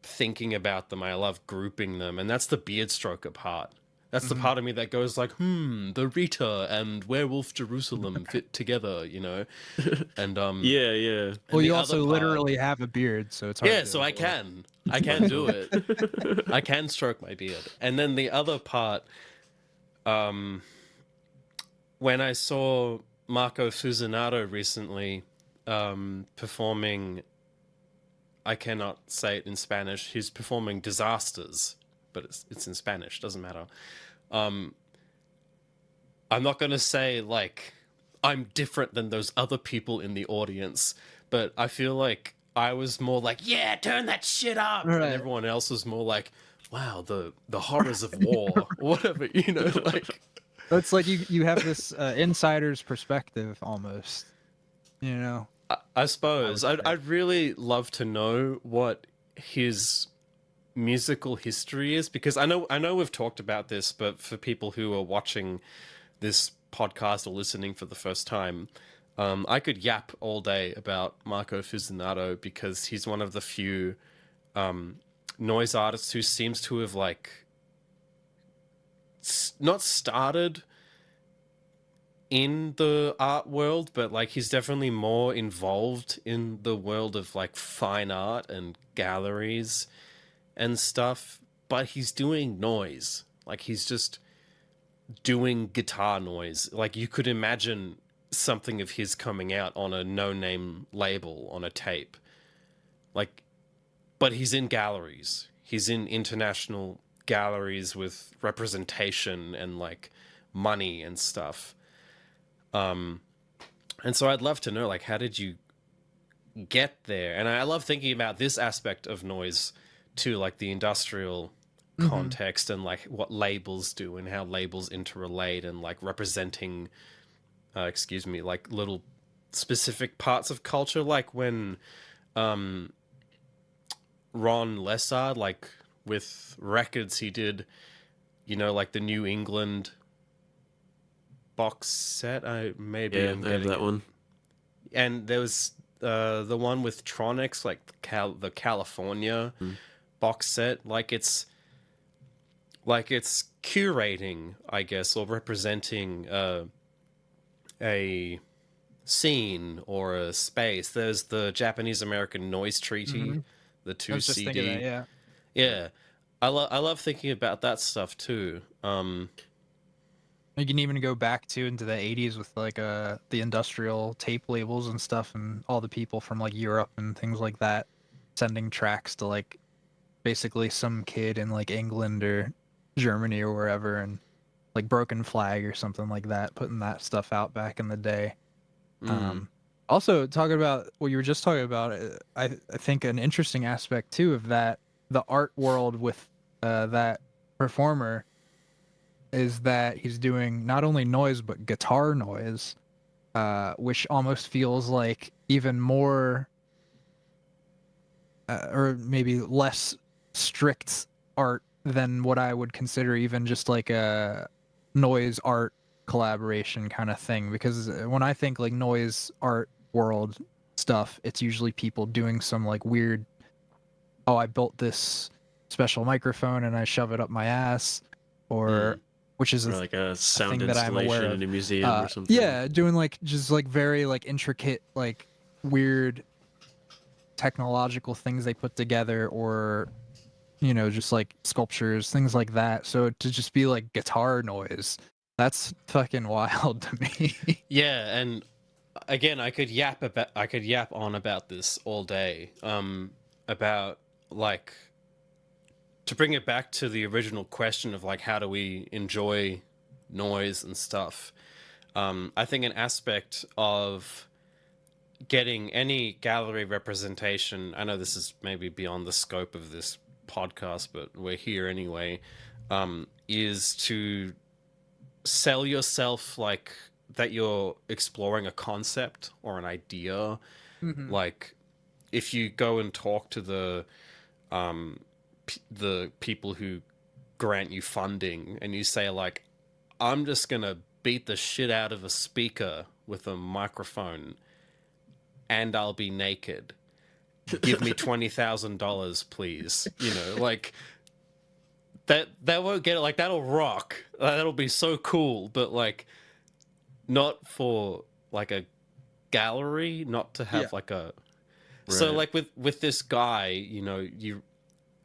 thinking about them. I love grouping them, and that's the beard stroker part. That's the part of me that goes like, the Rita and Werewolf Jerusalem fit together, you know? And Yeah, yeah. Well, the you other also part- literally have a beard, so it's hard. yeah, to so I avoid. can do it. I can stroke my beard. And then the other part, when I saw Marco Fusionato recently performing, I cannot say it in Spanish. He's performing Disasters, but it's in Spanish. Doesn't matter. I'm not gonna say like I'm different than those other people in the audience, but I feel like I was more like, yeah, turn that shit up, and Right. everyone else was more like, wow, the horrors of war, or whatever, you know, like. It's like you have this insider's perspective almost. You know. I suppose I would say. I'd really love to know what his musical history is, because I know we've talked about this, but for people who are watching this podcast or listening for the first time, I could yap all day about Marco Fusionato because he's one of the few noise artists who seems to have like not started in the art world, but like he's definitely more involved in the world of like fine art and galleries and stuff, but he's doing noise. Like he's just doing guitar noise. Like you could imagine something of his coming out on a no-name label on a tape. Like, but he's in galleries. He's in international galleries with representation and like money and stuff. And so I'd love to know, like, how did you get there? And I love thinking about this aspect of noise too, like the industrial context and like what labels do and how labels interrelate and like representing like little specific parts of culture, like when Ron Lessard, like with records he did, you know, like the New England box set. I maybe Yeah, I'm I have getting that it. one. And there was the one with Tronics, like the California box set. Like it's curating, I guess, or representing a scene or a space. There's the Japanese American Noise Treaty, the I two was just thinking CD. that. Yeah. Yeah, I love thinking about that stuff too. You can even go back into the 80s with like the industrial tape labels and stuff, and all the people from like Europe and things like that sending tracks to like basically some kid in like England or Germany or wherever, and like Broken Flag or something like that, putting that stuff out back in the day. Also, talking about what you were just talking about, I think an interesting aspect too of that the art world with that performer is that he's doing not only noise but guitar noise, which almost feels like even more or maybe less strict art than what I would consider even just like a noise art collaboration kind of thing. Because when I think like noise art world stuff, it's usually people doing some like weird, oh, I built this special microphone and I shove it up my ass, or which is Or like a a sound thing that I'm aware installation of. in a museum or something. Yeah, doing like just like very like intricate, like weird technological things they put together, or just like sculptures, things like that. So to just be like guitar noise, that's fucking wild to me. Yeah, and again, I could yap on about this all day. About like to bring it back to the original question of like how do we enjoy noise and stuff. I think an aspect of getting any gallery representation, I know this is maybe beyond the scope of this podcast, but we're here anyway, is to sell yourself like that you're exploring a concept or an idea. Mm-hmm. Like if you go and talk to the people who grant you funding and you say like, I'm just gonna beat the shit out of a speaker with a microphone and I'll be naked, give me $20,000 please, like that won't get it. Like that'll rock, that'll be so cool, but like not for like a gallery, not to have like a so Right. like with this guy,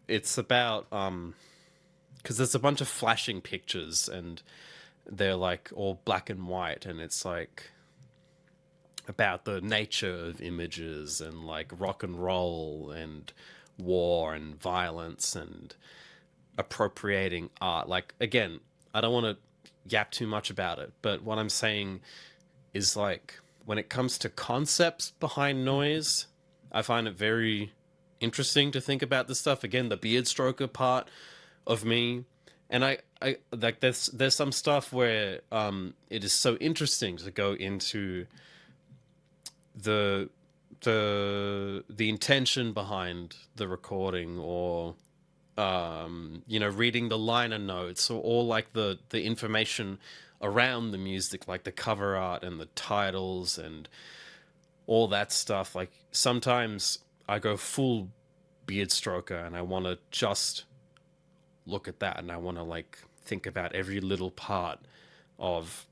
it's about because there's a bunch of flashing pictures and they're like all black and white, and it's like about the nature of images and like rock and roll and war and violence and appropriating art. Like again, I don't want to yap too much about it, but what I'm saying is like when it comes to concepts behind noise, I find it very interesting to think about this stuff. Again, the beard stroker part of me, and I like there's some stuff where it is so interesting to go into the the intention behind the recording, or reading the liner notes, or like the information around the music, like the cover art and the titles and all that stuff. Like sometimes I go full beard stroker and I want to just look at that and I want to like think about every little part of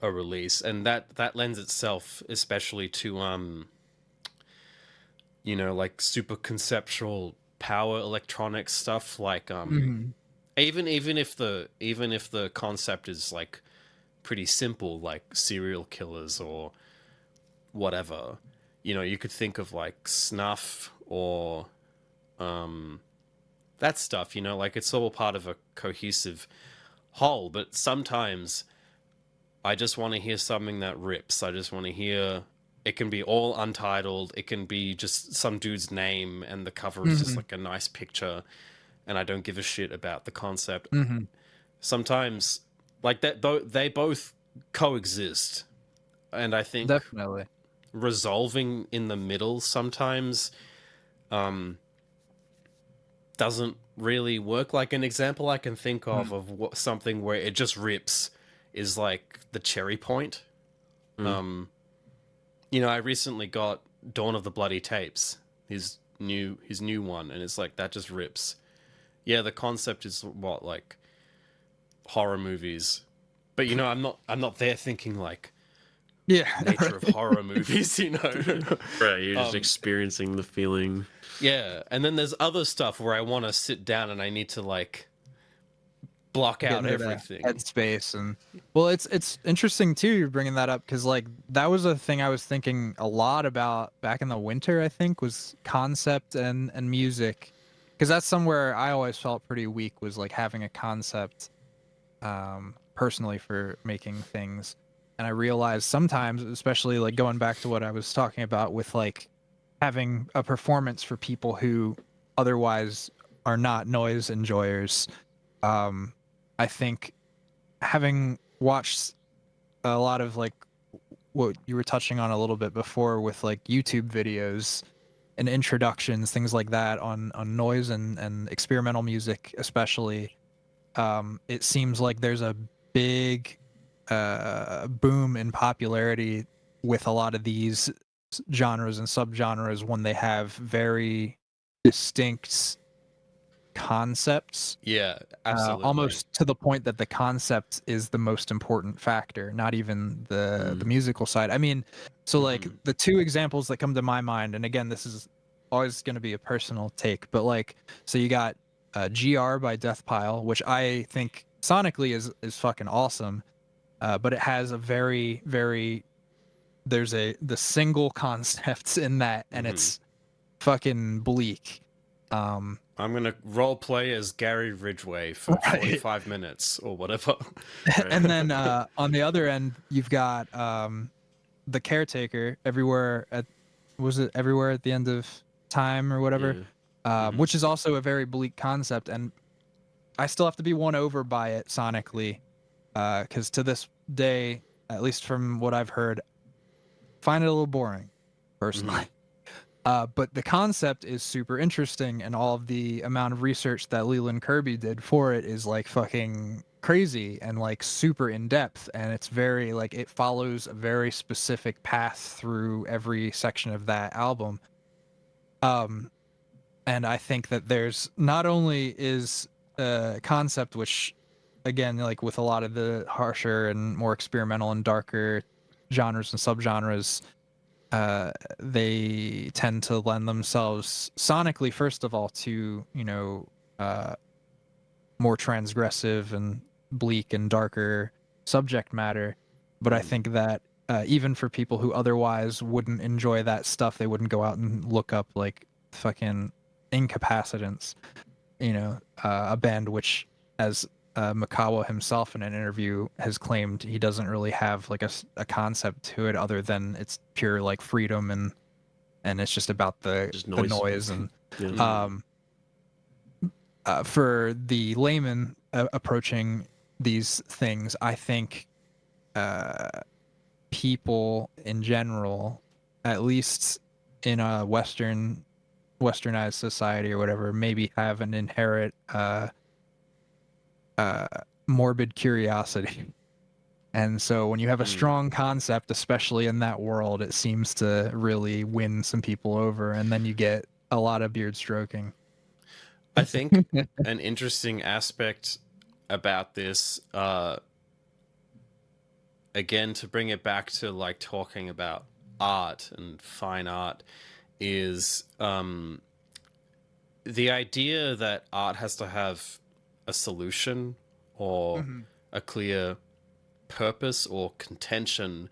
a release, and that lends itself especially to like super conceptual power electronic stuff, like Mm-hmm. even if the concept is like pretty simple, like serial killers or whatever, you could think of like snuff or that stuff, like it's all part of a cohesive whole. But sometimes I just want to hear something that rips. I just want to hear, it can be all untitled, it can be just some dude's name and the cover is just Mm-hmm. like a nice picture and I don't give a shit about the concept. Mm-hmm. Sometimes like that, though, they both coexist, and I think Definitely. resolving in the middle sometimes doesn't really work. Like an example I can think of what, something where it just rips is like the Cherry Point. Mm. I recently got Dawn of the Bloody Tapes, his new one, and it's like that just rips. Yeah, the concept is what, like horror movies, but I'm not there thinking like Yeah. nature of horror movies, Right, you're just experiencing the feeling. Yeah, and then there's other stuff where I want to sit down and I need to like block Get out into that everything. headspace. And well, it's interesting too you're bringing that up, because like that was a thing I was thinking a lot about back in the winter. I think was concept and music, because that's somewhere I always felt pretty weak, was like having a concept personally for making things. and I realized sometimes, especially like going back to what I was talking about with like having a performance for people who otherwise are not noise enjoyers. I think having watched a lot of like what you were touching on a little bit before with like YouTube videos and introductions, things like that on noise and experimental music, especially. It seems like there's a big boom in popularity with a lot of these genres and subgenres when they have very distinct concepts, Yeah, absolutely. almost to the point that the concept is the most important factor, not even the musical side. I mean, so like the two examples that come to my mind, and again, this is always going to be a personal take, but like, so you got GR by Death Pile, which I think sonically is fucking awesome, but it has a very the single concept in that, and it's fucking bleak. I'm gonna role play as Gary Ridgway for 45 minutes or whatever. And then on the other end, you've got the Caretaker, everywhere at was it everywhere at the end of time or whatever, which is also a very bleak concept, and I still have to be won over by it sonically, because to this day, at least from what I've heard, find it a little boring, personally. But the concept is super interesting, and all of the amount of research that Leland Kirby did for it is like fucking crazy and like super in depth, and it's very like it follows a very specific path through every section of that album. And I think that there's not only is a concept which, again, like with a lot of the harsher and more experimental and darker genres and subgenres, they tend to lend themselves sonically, first of all, to more transgressive and bleak and darker subject matter. But I think that even for people who otherwise wouldn't enjoy that stuff, they wouldn't go out and look up like fucking Incapacitants, a band which, as Makawa himself in an interview has claimed, he doesn't really have like a concept to it other than it's pure like freedom and it's just about the noise and for the layman approaching these things, I think people in general, at least in a westernized society or whatever, maybe have an inherent morbid curiosity. And so when you have a strong concept, especially in that world, it seems to really win some people over, and then you get a lot of beard stroking. I think an interesting aspect about this, again, to bring it back to like talking about art and fine art, is the idea that art has to have a solution or a clear purpose or contention.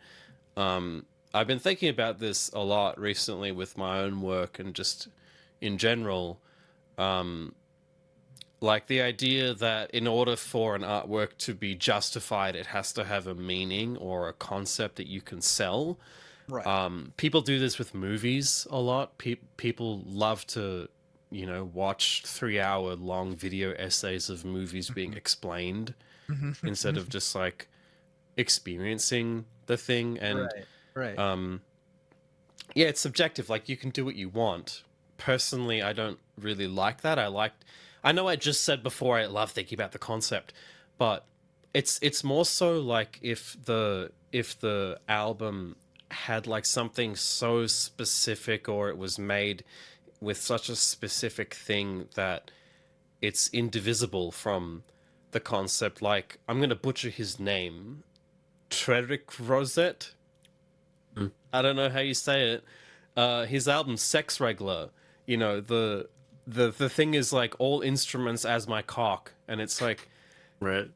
I've been thinking about this a lot recently with my own work and just in general. Like the idea that in order for an artwork to be justified, it has to have a meaning or a concept that you can sell. Right. People do this with movies a lot. People love to, watch 3-hour long video essays of movies being explained instead of just like experiencing the thing. And right. yeah, it's subjective. Like you can do what you want. Personally, I don't really like that. I know I just said before I love thinking about the concept, but it's more so like if the album had like something so specific, or it was made with such a specific thing that it's indivisible from the concept. Like, I'm going to butcher his name, Treric Rosette. I don't know how you say it. His album Sex Regula, the thing is like all instruments as my cock, and it's like, Right.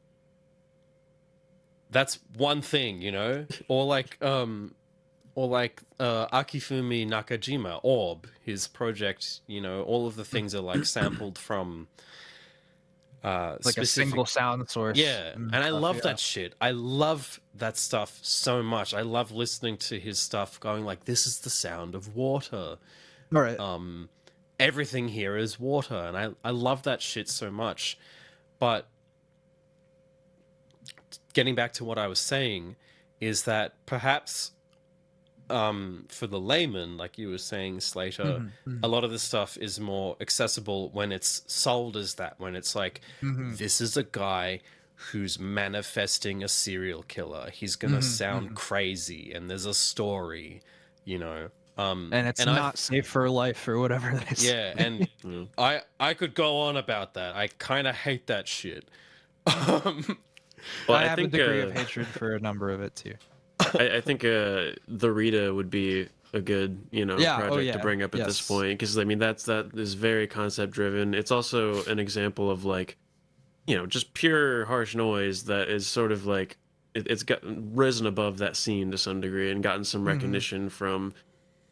that's one thing, or like Akifumi Nakajima, Orb, his project, all of the things are like sampled from Like a single sound source. Yeah, and and I stuff, love yeah. that shit. I love that stuff so much. I love listening to his stuff, going like, "This is the sound of water. All right. Everything here is water," and I love that shit so much. But getting back to what I was saying, is that perhaps for the layman, like you were saying, Slater, a lot of this stuff is more accessible when it's sold as that, when it's like, this is a guy who's manifesting a serial killer. He's gonna sound crazy, and there's a story, you know. And it's and not safe for life or whatever it is. yeah, and I could go on about that. I kind of hate that shit. Well, I I have think a degree of hatred for a number of it too. I think the Rita would be a good project to bring up at this point, because I mean that is very concept driven. It's also an example of like just pure harsh noise that is sort of like it's got risen above that scene to some degree and gotten some recognition from,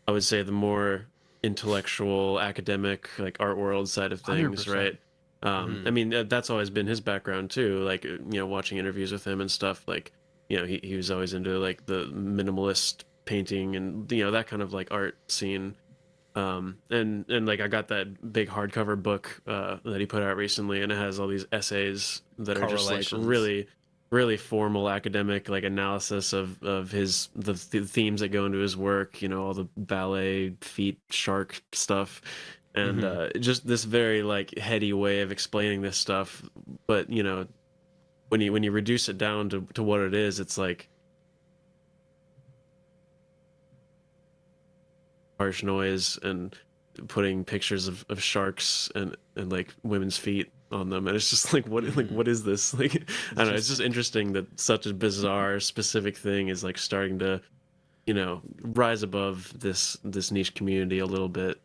I would say, the more intellectual, academic, like art world side of things, 100%. right? I mean that's always been his background too, like watching interviews with him and stuff, like he was always into like the minimalist painting and that kind of like art scene. And like I got that big hardcover book that he put out recently, and it has all these essays that are just like really really formal academic like analysis of the themes that go into his work, all the ballet, feet, shark stuff, and just this very like heady way of explaining this stuff. But when you reduce it down to what it is, it's like harsh noise and putting pictures of sharks and like women's feet on them, and it's just like what is this, like I don't know, it's just interesting that such a bizarre specific thing is like starting to rise above this niche community a little bit.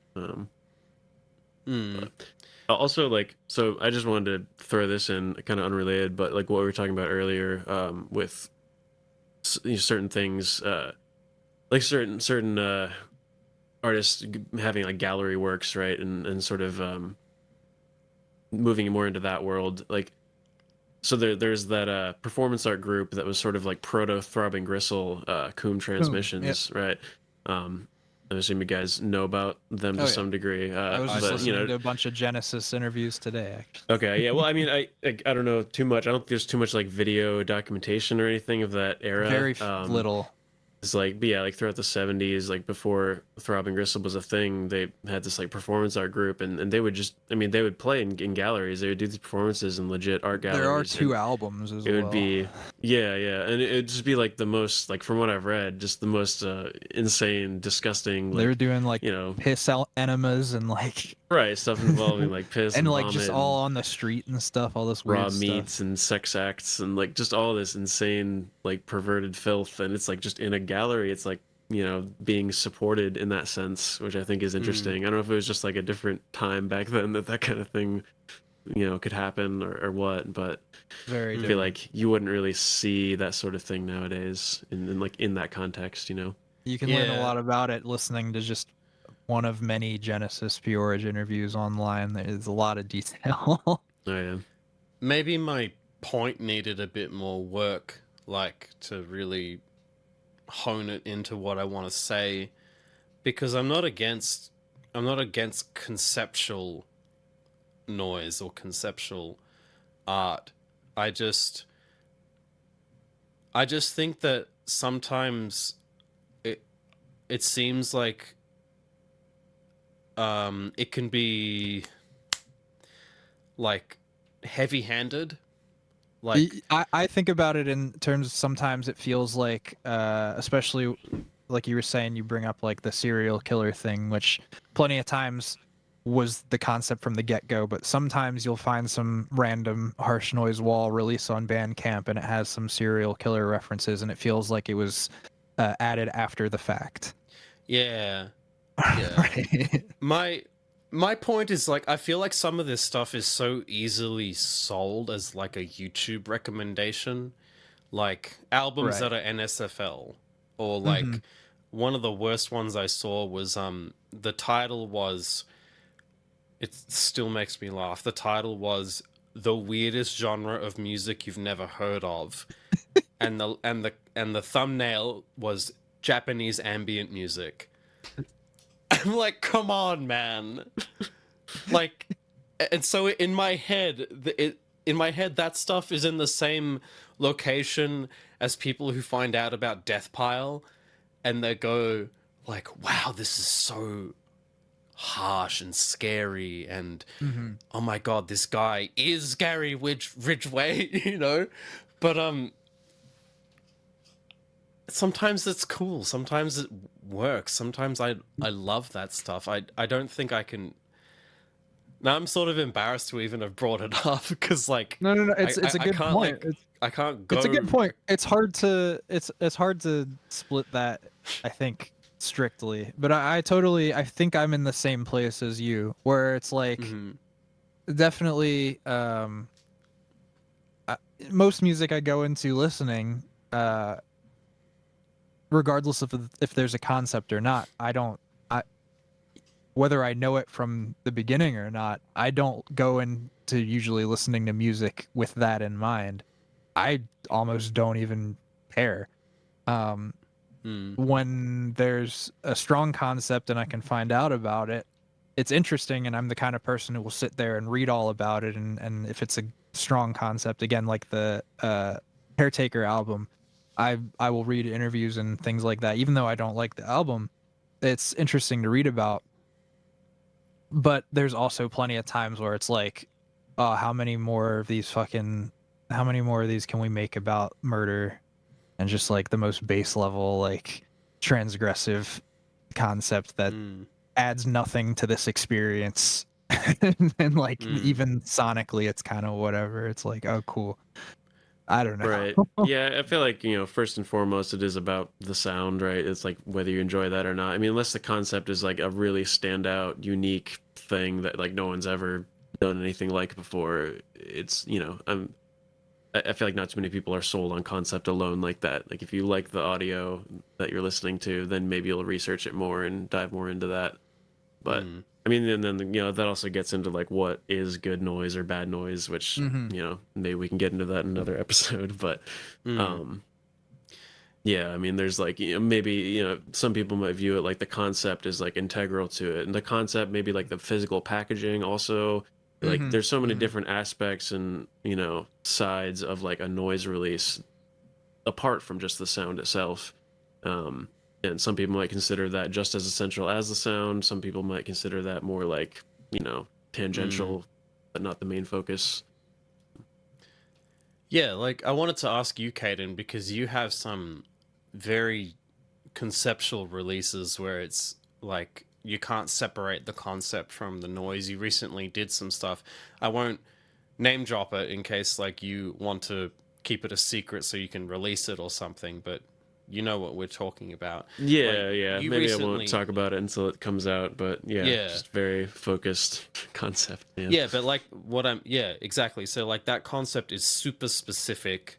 Also, like, so I just wanted to throw this in, kind of unrelated, but like what we were talking about earlier, with certain things, like certain artists having like gallery works, right, and sort of moving more into that world. Like, so there's that performance art group that was sort of like proto Throbbing Gristle, Coombe Transmissions, right? I assume you guys know about them to some degree. I was just listening to a bunch of Genesis interviews today, actually. Okay, yeah. Well, I mean, I don't know too much. I don't think there's too much like video documentation or anything of that era. Very little. It's like, but yeah, like throughout the 70s, like before Throbbing Gristle was a thing, they had this like performance art group, and they would just, I mean, they would play in galleries. They would do these performances in legit art galleries. There are 2 albums as well. It would be, yeah, and it'd just be like the most, like from what I've read, just the most insane, disgusting. Like, they were doing like piss enemas and like stuff involving like piss and like vomit just all on the street and stuff, all this weird raw stuff. meats and sex acts and like just all this insane like perverted filth, and it's like just in a gallery. It's like being supported in that sense, which I think is interesting. I don't know if it was just like a different time back then that kind of thing could happen or what, but Very I feel like you wouldn't really see that sort of thing nowadays in like in that context. You can learn a lot about it listening to just one of many Genesis Peorage interviews online. There's a lot of detail. Oh yeah. Maybe my point needed a bit more work, like to really hone it into what I want to say, because I'm not against conceptual noise or conceptual art. I just think that sometimes it seems like it can be like heavy-handed. Like I think about it in terms of sometimes it feels like, especially like you were saying, you bring up like the serial killer thing, which plenty of times was the concept from the get-go, but sometimes you'll find some random Harsh Noise wall release on Bandcamp and it has some serial killer references, and it feels like it was added after the fact. Yeah. Right. My point is, like, I feel like some of this stuff is so easily sold as like a YouTube recommendation, like albums that are NSFL, or like one of the worst ones I saw was the title was, it still makes me laugh. The title was the weirdest genre of music you've never heard of, and the thumbnail was Japanese ambient music. I'm like, come on, man. Like, and so in my head, that stuff is in the same location as people who find out about Death Pile, and they go like, wow, this is so harsh and scary, and Mm-hmm. oh my god, this guy is Gary Ridgway, you know? But sometimes it's cool, sometimes it works, sometimes I love that stuff. I don't think I can. Now I'm sort of embarrassed to even have brought it up because like No, no, no. I It's a good can't point. like I can't go. It's a good point. It's hard to split that, I think, strictly. But I think I'm in the same place as you, where it's like Mhm. definitely most music I go into listening, regardless of if there's a concept or not, whether I know it from the beginning or not, I don't go into usually listening to music with that in mind. I almost don't even care. When there's a strong concept and I can find out about it, it's interesting, and I'm the kind of person who will sit there and read all about it. And if it's a strong concept, again, like the Caretaker album, I will read interviews and things like that. Even though I don't like the album, it's interesting to read about. But there's also plenty of times where it's like, oh, how many more of these can we make about murder and just like the most base level, like transgressive concept that adds nothing to this experience. and like even sonically it's kind of whatever. It's like, oh cool. I don't know. Right. Yeah, I feel like, first and foremost, it is about the sound, right? It's like whether you enjoy that or not. I mean, unless the concept is like a really standout, unique thing that like no one's ever done anything like before, it's, I feel like not too many people are sold on concept alone like that. Like if you like the audio that you're listening to, then maybe you'll research it more and dive more into that. But I mean, and then that also gets into like what is good noise or bad noise, which maybe we can get into that in another episode. But yeah, I mean, there's like maybe some people might view it like the concept is like integral to it, and the concept maybe like the physical packaging also. Like there's so many different aspects and sides of like a noise release apart from just the sound itself. And some people might consider that just as essential as the sound. Some people might consider that more like, tangential, but not the main focus. Yeah, like I wanted to ask you, Caden, because you have some very conceptual releases where it's like you can't separate the concept from the noise. You recently did some stuff. I won't name drop it in case like you want to keep it a secret so you can release it or something, but you know what we're talking about. Yeah, Like, yeah. you Maybe recently... I won't talk about it until it comes out, but yeah. Just very focused concept. Man. Yeah, but like yeah, exactly. So like that concept is super specific.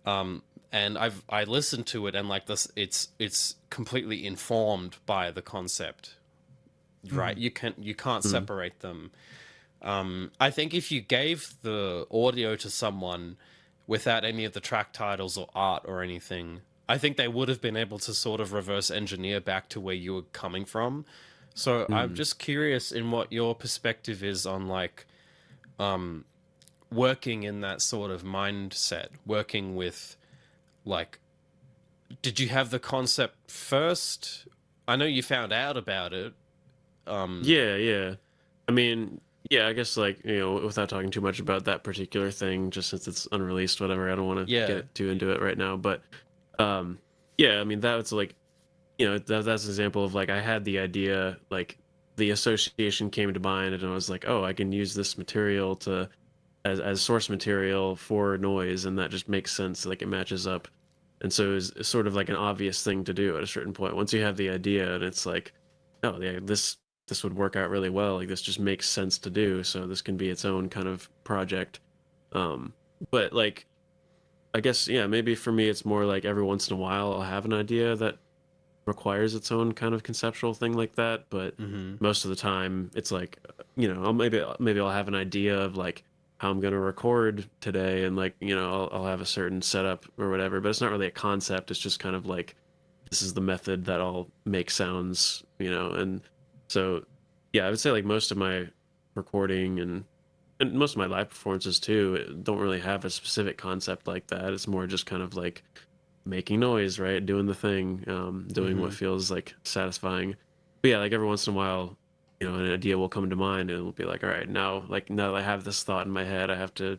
And I listened to it and like this it's completely informed by the concept. Right? You can't separate them. I think if you gave the audio to someone without any of the track titles or art or anything, I think they would have been able to sort of reverse engineer back to where you were coming from. So I'm just curious in what your perspective is on like working in that sort of mindset, working with like, did you have the concept first? I know you found out about it. Yeah. I mean, yeah, I guess like, without talking too much about that particular thing, just since it's unreleased, whatever, I don't want to get too into it right now. But yeah, I mean, that's like, that's an example of like I had the idea, like the association came to mind, and I was like, oh, I can use this material to as source material for noise, and that just makes sense, like it matches up. And so it's sort of like an obvious thing to do at a certain point. Once you have the idea, and it's like, oh yeah, this would work out really well. Like this just makes sense to do. So this can be its own kind of project. But like, I guess maybe for me it's more like every once in a while I'll have an idea that requires its own kind of conceptual thing like that. But most of the time it's like, maybe I'll have an idea of like how I'm gonna record today, and like I'll have a certain setup or whatever, but it's not really a concept. It's just kind of like this is the method that I'll make sounds, and so yeah, I would say like most of my recording and most of my live performances too don't really have a specific concept like that. It's more just kind of like making noise, right? Doing the thing, doing what feels like satisfying. But yeah, like every once in a while, an idea will come to mind and it'll be like, all right, now that I have this thought in my head, I have to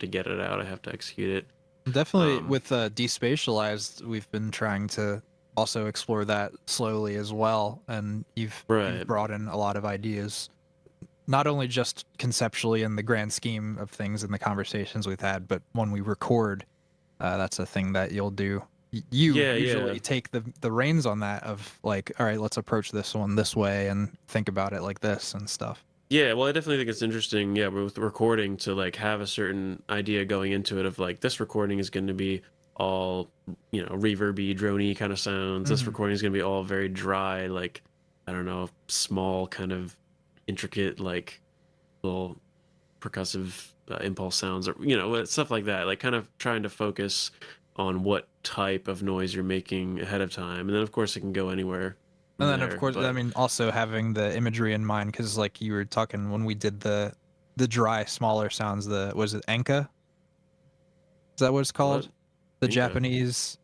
get it out. I have to execute it. Definitely Um, with Despatialized, we've been trying to also explore that slowly as well, and you've right. brought in a lot of ideas, not only just conceptually in the grand scheme of things in the conversations we've had, but when we record, that's a thing that you'll do. You Yeah, yeah. usually take the reins on that of like, all right, let's approach this one this way and think about it like this and stuff. Yeah, well, I definitely think it's interesting, yeah, with recording to like have a certain idea going into it of like this recording is going to be all, reverby, droney kind of sounds. This Hmm. recording is going to be all very dry, like I don't know, small kind of intricate like little percussive impulse sounds or stuff like that. Like kind of trying to focus on what type of noise you're making ahead of time, and then of course it can go anywhere And from then of there. course, I But mean, also having the imagery in mind, because like you were talking when we did the dry, smaller sounds. The was it Enka? Is that what it's what? called? The Inca? Japanese.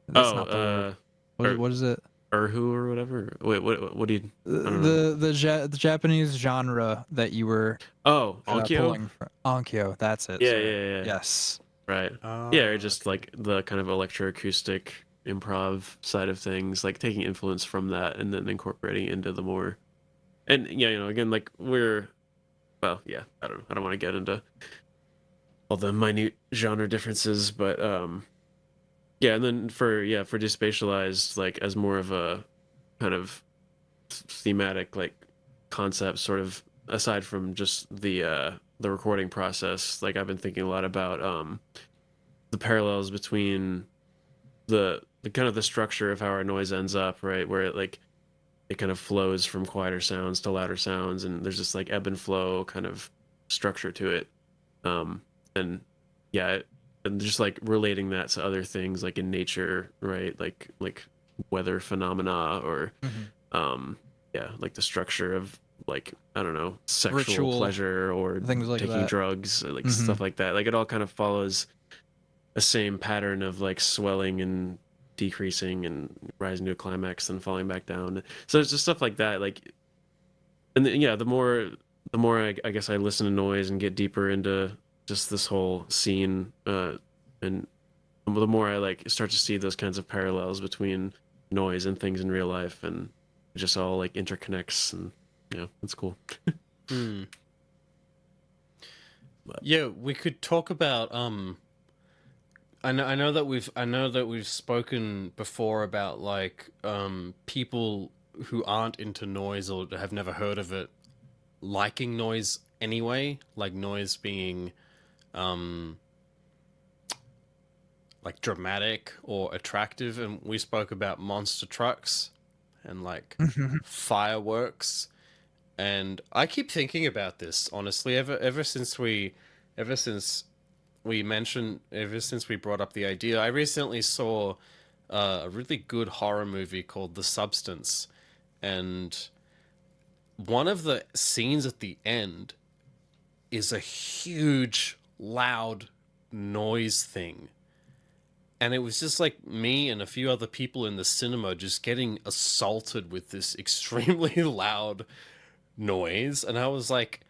That's Oh, not the word. or What is it? Erhu or whatever. Wait, what do you? I don't know. The Japanese genre that you were Oh, Onkyo? pulling from Onkyo. That's it. Yeah, Sorry. yeah, yeah. Yes. Right. Yeah, or just like the kind of electroacoustic improv side of things, like taking influence from that and then incorporating it into the more. And yeah, again, like well, yeah, I don't want to get into all the minute genre differences, but yeah, and then for despatialized, like as more of a kind of thematic like concept, sort of aside from just the recording process, like I've been thinking a lot about the parallels between the kind of the structure of how our noise ends up, right? Where it kind of flows from quieter sounds to louder sounds, and there's this like ebb and flow kind of structure to it. And yeah, and just like relating that to other things like in nature, right? Like weather phenomena or Hmm. um yeah, like the structure of like I don't know, sexual Ritual pleasure or things like taking that. drugs, like Hmm. stuff like that. Like it all kind of follows a same pattern of like swelling and decreasing and rising to a climax and falling back down. So it's just stuff like that. Like, and yeah, the more I guess I listen to noise and get deeper into just this whole scene, and the more I like start to see those kinds of parallels between noise and things in real life, and it just all like interconnects, and yeah, it's cool. Hmm. But Yeah, we could talk about I know that we've spoken before about like people who aren't into noise or have never heard of it liking noise anyway, like noise being um like dramatic or attractive, and we spoke about monster trucks and like fireworks. And I keep thinking about this honestly ever since ever since we brought up the idea. I recently saw a really good horror movie called The Substance, and one of the scenes at the end is a huge, loud noise thing. And it was just like me and a few other people in the cinema just getting assaulted with this extremely loud noise. And I was like,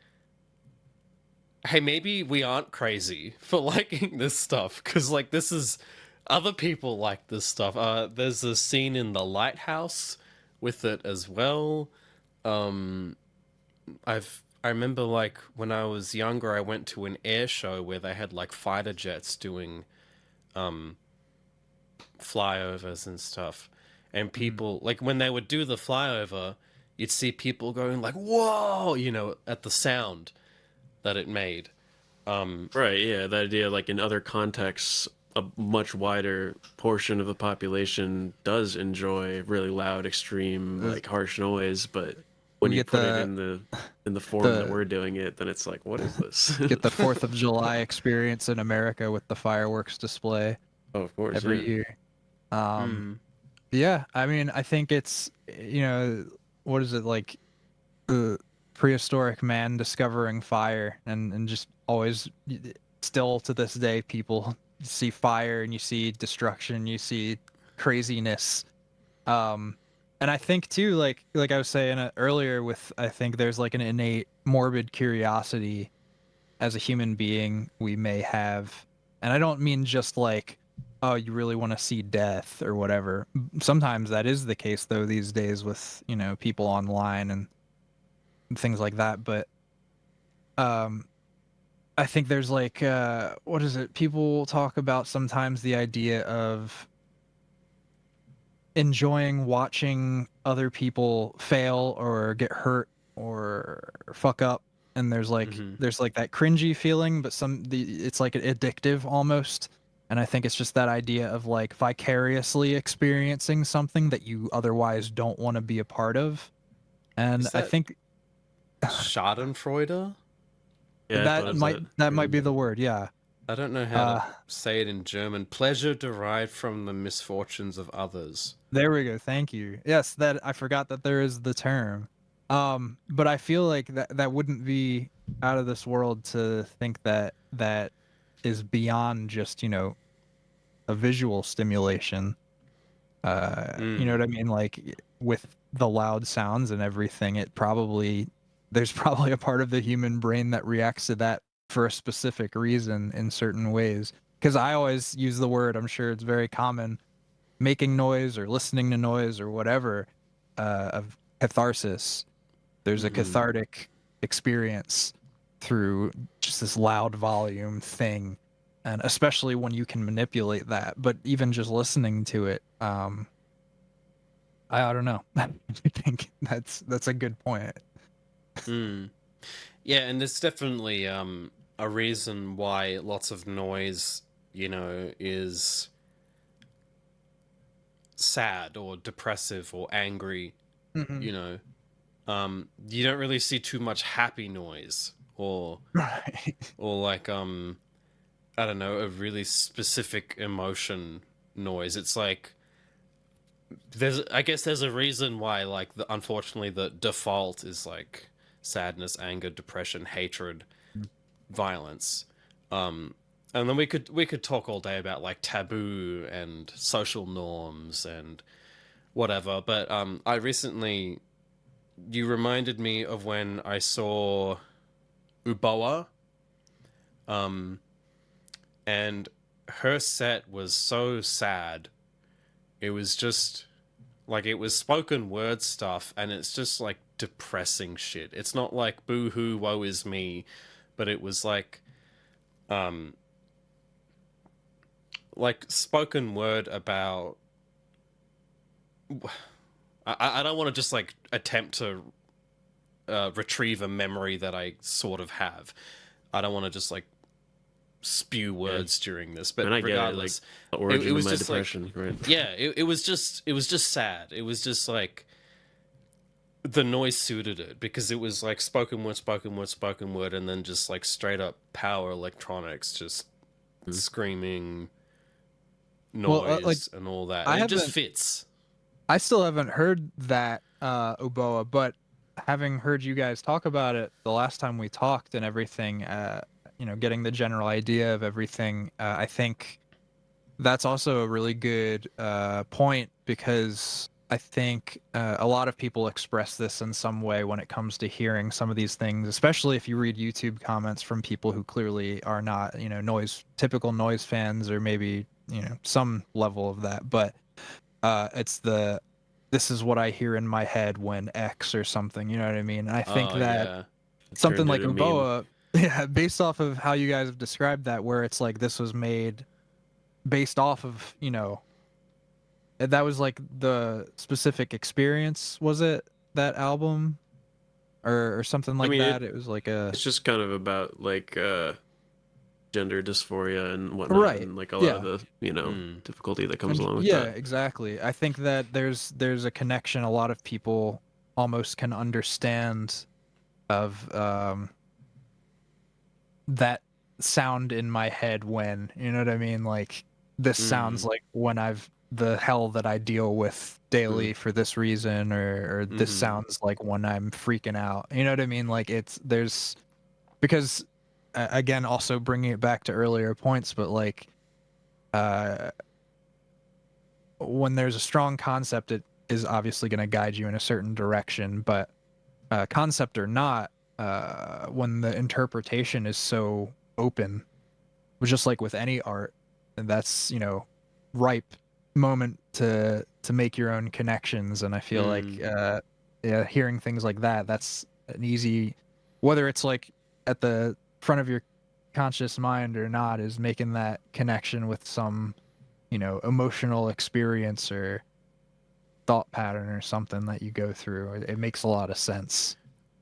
hey, maybe we aren't crazy for liking this stuff, because like this is other people like this stuff. There's a scene in The Lighthouse with it as well. Um, I remember like when I was younger, I went to an air show where they had like fighter jets doing um flyovers and stuff, and Hmm. people like when they would do the flyover, you'd see people going like whoa, at the sound that it made. Um, right, yeah, that idea like in other contexts, a much wider portion of the population does enjoy really loud, extreme, like harsh noise, but when we you get put it the in the form that the we're doing it, then it's like, what is this? get the 4th of July experience in America with the fireworks display Oh, of course, every yeah. year. Um, Mm. yeah, I mean, I think it's what is it like the prehistoric man discovering fire and just always still to this day people see fire and you see destruction, you see craziness. And I think too, like I was saying earlier, with I think there's like an innate morbid curiosity as a human being we may have, and I don't mean just like, oh, you really want to see death or whatever. Sometimes that is the case though these days with people online and things like that. But um, I think there's like what is it? People talk about sometimes the idea of enjoying watching other people fail or get hurt or fuck up, and there's like Mm-hmm. that cringy feeling, but it's like addictive almost. And I think it's just that idea of like vicariously experiencing something that you otherwise don't want to be a part of. And Is I that think Schadenfreude? Yeah, I thought it was that might be the word, yeah. I don't know how to say it in German. Pleasure derived from the misfortunes of others. There we go. Thank you. Yes, that I forgot that there is the term. But I feel like that wouldn't be out of this world to think that is beyond just, a visual stimulation. You know what I mean? Like with the loud sounds and everything, there's probably a part of the human brain that reacts to that for a specific reason in certain ways. Because I always use the word, I'm sure it's very common, making noise or listening to noise or whatever, of catharsis. There's a cathartic experience through just this loud volume thing, and especially when you can manipulate that. But even just listening to it, I don't know. I think that's a good point. Mm. Yeah, and there's definitely a reason why lots of noise, is sad or depressive or angry. Mm-hmm. You don't really see too much happy noise or Right. like I don't know, a really specific emotion noise. It's like I guess there's a reason why, like, unfortunately the default is like sadness, anger, depression, hatred, violence. And then we could talk all day about like taboo and social norms and whatever, but I recently, you reminded me of when I saw Uboa, and her set was so sad. It was just like, it was spoken word stuff, and it's just like depressing shit. It's not like boo hoo woe is me, but it was like spoken word about, I don't want to just like attempt to retrieve a memory that I sort of have. I don't want to just like spew words during this, but And I regardless, get it, like the origin it was of my just depression, like, right? yeah, it was just sad. It was just like the noise suited it because it was like spoken word, spoken word, spoken word, and then just like straight up power electronics, just screaming noise Like and all that. I It just haven't fits. I still haven't heard that Oboa, but having heard you guys talk about it the last time we talked and everything, getting the general idea of everything, I think that's also a really good point, because I think a lot of people express this in some way when it comes to hearing some of these things, especially if you read YouTube comments from people who clearly are not, typical noise fans, or maybe, some level of that. But it's this is what I hear in my head when X or something, you know what I mean? And I think Oh that yeah. something Turned like into a meme. Oboa, yeah, based off of how you guys have described that, where it's like this was made based off of, that was like the specific experience, was it, that album? Or something I like mean, that? It was like a... it's just kind of about like gender dysphoria and whatnot, Right. and like a lot of Yeah. the Mm. difficulty that comes And along with yeah, that. exactly. I think that there's a connection a lot of people almost can understand of that sound in my head when, you know what I mean? Like, this sounds like when the hell that I deal with daily for this reason, or this sounds like when I'm freaking out. You know what I mean? Like, because again, also bringing it back to earlier points, but like, when there's a strong concept, it is obviously going to guide you in a certain direction, but concept or not, when the interpretation is so open, just like with any art, and that's, ripe moment to make your own connections. And I feel like yeah, hearing things like that's an easy, whether it's like at the front of your conscious mind or not, is making that connection with some, emotional experience or thought pattern or something that you go through. It makes a lot of sense.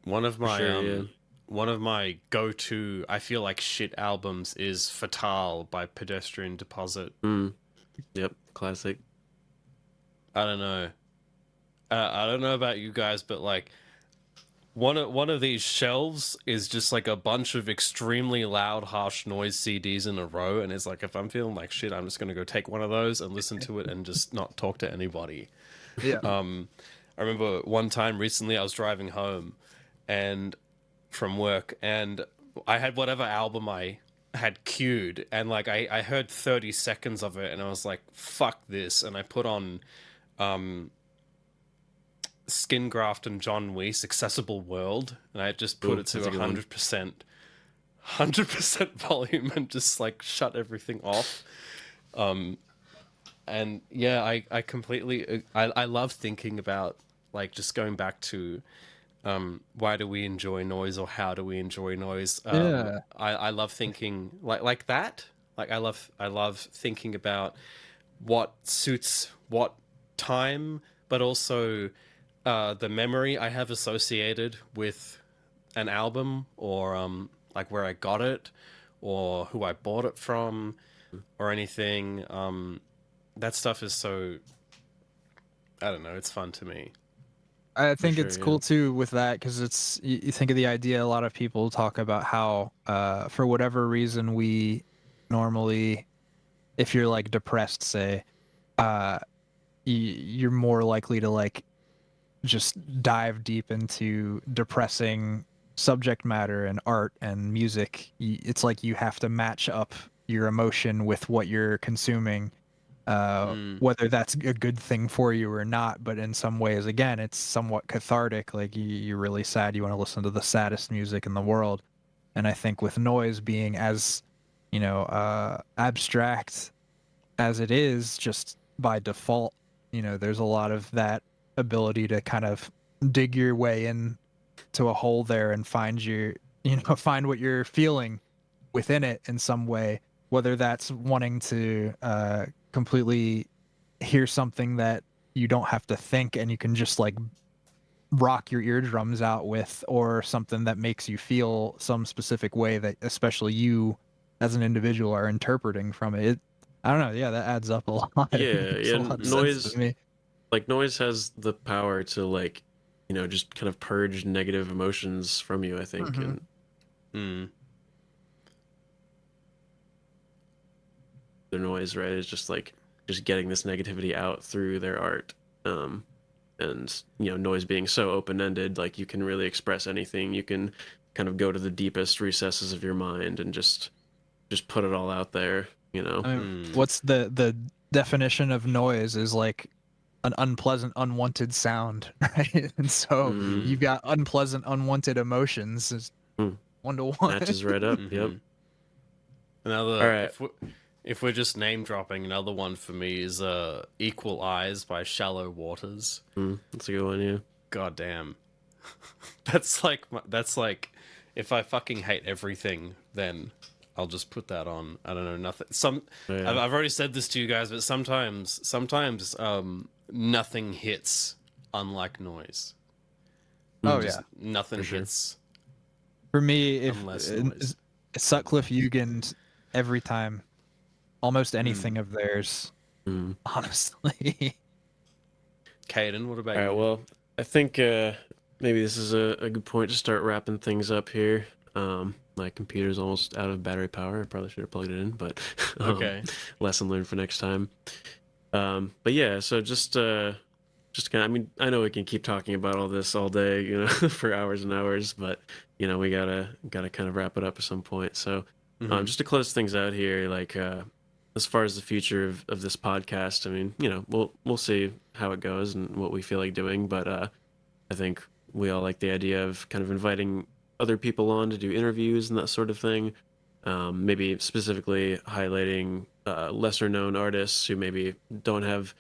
One of my sure, yeah. one of my go-to, I feel like, shit albums is Fatale by Pedestrian Deposit. Yep, classic. I don't know. I don't know about you guys, but like one of these shelves is just like a bunch of extremely loud, harsh noise CDs in a row, and it's like, if I'm feeling like shit, I'm just gonna go take one of those and listen to it and just not talk to anybody. Yeah. I remember one time recently I was driving home and from work, and I had whatever album I had queued, and like I heard 30 seconds of it and I was like, fuck this, and I put on Skingraft and John Weiss Accessible World, and I just put it to 100% volume and just like shut everything off. And yeah, I completely I love thinking about, like, just going back to why do we enjoy noise, or how do we enjoy noise. Yeah. I love thinking like that. Like, I love thinking about what suits what time, but also the memory I have associated with an album, or like where I got it, or who I bought it from, or anything. That stuff is so, I don't know, it's fun to me. I think sure, it's yeah. cool too with that, because it's, you think of the idea, a lot of people talk about how for whatever reason we normally, if you're like depressed, say, you're more likely to like just dive deep into depressing subject matter and art and music. It's like you have to match up your emotion with what you're consuming, whether that's a good thing for you or not. But in some ways, again, it's somewhat cathartic. Like, you're really sad, you want to listen to the saddest music in the world. And I think with noise being as, abstract as it is, just by default, there's a lot of that ability to kind of dig your way in to a hole there and find find what you're feeling within it in some way, whether that's wanting to completely hear something that you don't have to think and you can just like rock your eardrums out with, or something that makes you feel some specific way that especially you as an individual are interpreting from it. I don't know. Yeah, that adds up a lot. Yeah, It makes a yeah. lot of sense to me. Noise has the power to, like, just kind of purge negative emotions from you, I think. Mhm. And the noise, right, is just like just getting this negativity out through their art. And noise being so open-ended, like, you can really express anything. You can kind of go to the deepest recesses of your mind and just put it all out there. I mean, what's the definition of noise is like an unpleasant, unwanted sound, right? And so you've got unpleasant, unwanted emotions is 1-to-1. Matches right up. Yep. Another, All right. if we're just name dropping, another one for me is Equal Eyes by Shallow Waters. That's a good one. Yeah. God damn. That's like if I fucking hate everything, then I'll just put that on. I don't know, nothing. I've already said this to you guys, but sometimes nothing hits unlike noise. Oh Just yeah, nothing sure. hits. for me, if Unless noise. Sutcliffe Jugend, every time, almost anything of theirs, honestly. Caden, what about All right. you? Well, I think maybe this is a good point to start wrapping things up here. My computer's almost out of battery power. I probably should have plugged it in, but Okay. lesson learned for next time. But yeah, so just kind of, I mean, I know we can keep talking about all this all day, for hours and hours, but we gotta kind of wrap it up at some point. So, Hmm. just to close things out here, like as far as the future of this podcast, I mean, we'll see how it goes and what we feel like doing, but I think we all like the idea of kind of inviting other people on to do interviews and that sort of thing. Maybe specifically highlighting lesser known artists who maybe don't have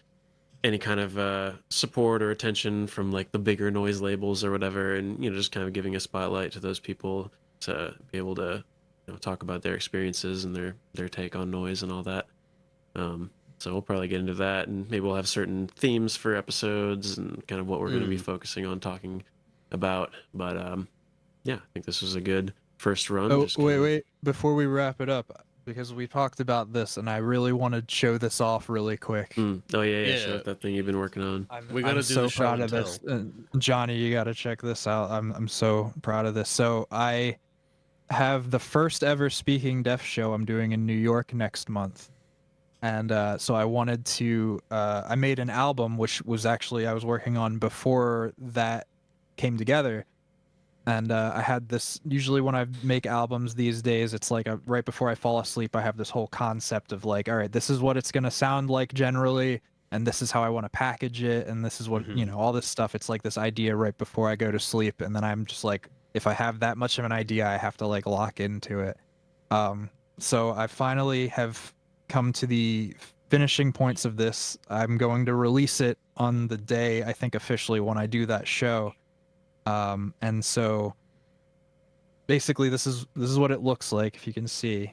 any kind of support or attention from like the bigger noise labels or whatever, and just kind of giving a spotlight to those people to be able to talk about their experiences and their take on noise and all that. So we'll probably get into that, and maybe we'll have certain themes for episodes and kind of what we're going to be Mm. focusing on talking about. But yeah, I think this was a good first run. Oh, Just kind wait, of wait. Before we wrap it up, because we talked about this, and I really want to show this off really quick. oh yeah, show Yeah, off that thing you've been working on. we I'm gotta do the so show proud and of this. tell. Johnny, you got to check this out. I'm so proud of this. So I have the first ever Speaking Deaf show I'm doing in New York next month. And so I wanted to, I made an album, which was actually I was working on before that came together. And I had this, usually when I make albums these days, it's like right before I fall asleep, I have this whole concept of like, all right, this is what it's going to sound like generally. And this is how I want to package it. And this is what, Hmm. all this stuff. It's like this idea right before I go to sleep. And then I'm just like, if I have that much of an idea, I have to like lock into it. So I finally have come to the finishing points of this. I'm going to release it on the day, I think officially when I do that show. And so basically this is what it looks like if you can see.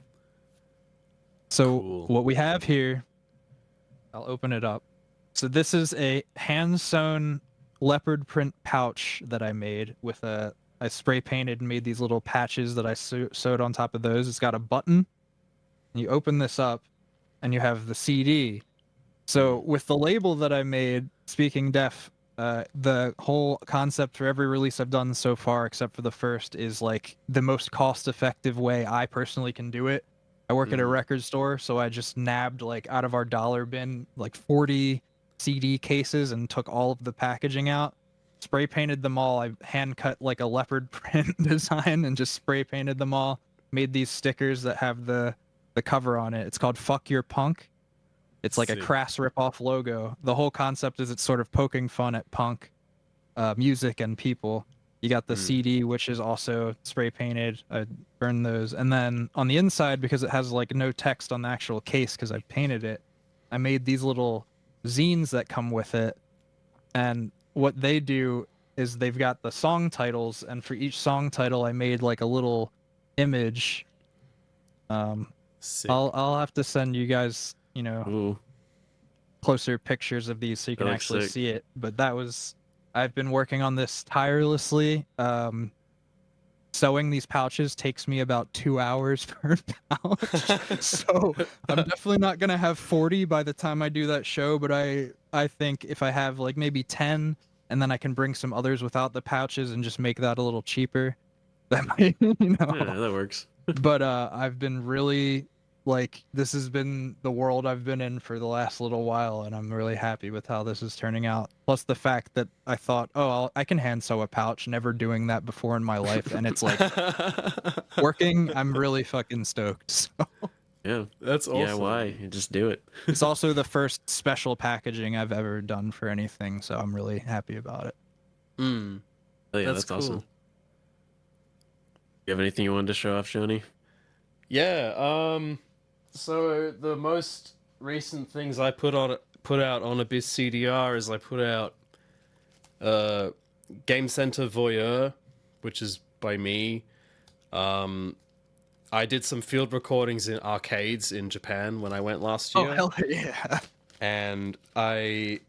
So Cool. what we have here, I'll open it up. So this is a hand sewn leopard print pouch that I made with I spray painted and made these little patches that I sewed on top of those. It's got a button. And you open this up and you have the CD. So with the label that I made, Speaking Deaf, the whole concept for every release I've done so far, except for the first, is like the most cost-effective way I personally can do it. I work at a Mm. record store, so I just nabbed like out of our dollar bin like 40 CD cases and took all of the packaging out, spray painted them all. I hand cut like a leopard print design and just spray painted them all. Made these stickers that have the cover on it. It's called "Fuck Your Punk." It's like a Sick. crass rip-off logo. The whole concept is it's sort of poking fun at punk music and people. You got the Mm. CD, which is also spray painted. I burned those, and then on the inside, because it has like no text on the actual case, because I painted it, I made these little zines that come with it. And what they do is they've got the song titles, and for each song title, I made like a little image. Sick. I'll have to send you guys, Ooh, closer pictures of these so you that can looks actually sick. see it. But I've been working on this tirelessly. Sewing these pouches takes me about 2 hours per pouch. So I'm definitely not gonna have 40 by the time I do that show, but I think if I have like maybe 10 and then I can bring some others without the pouches and just make that a little cheaper, that might, Yeah, that works. but I've been really like this has been the world I've been in for the last little while, and I'm really happy with how this is turning out. Plus the fact that I thought, oh, I can hand sew a pouch, never doing that before in my life, and it's like working. I'm really fucking stoked. So Yeah, That's awesome. DIY, you just do it. it's also the first special packaging I've ever done for anything, so I'm really happy about it. Mm. Oh yeah, That's that's awesome. cool. You have anything you wanted to show off, Johnny? Yeah. So the most recent things I put out on Abyss CDR is I put out Game Center Voyeur, which is by me. I did some field recordings in arcades in Japan when I went last year. Oh hell yeah! And I've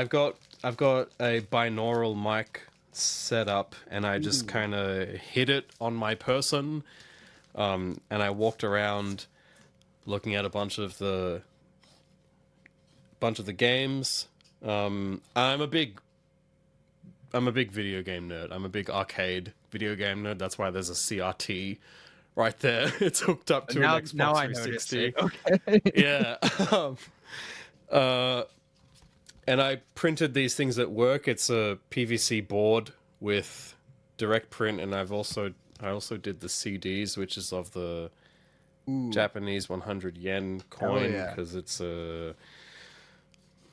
got a binaural mic set up, and I just kind of hid it on my person, and I walked around looking at a bunch of the games. I'm a big I'm a big video game nerd. I'm a big arcade video game nerd. That's why there's a CRT right there. It's hooked up to an Xbox now I 360. notice it. Okay. Yeah. uh, and I printed these things at work. It's a PVC board with direct print, and I also did the CDs, which is of the Japanese 100 yen coin, yeah. because it's a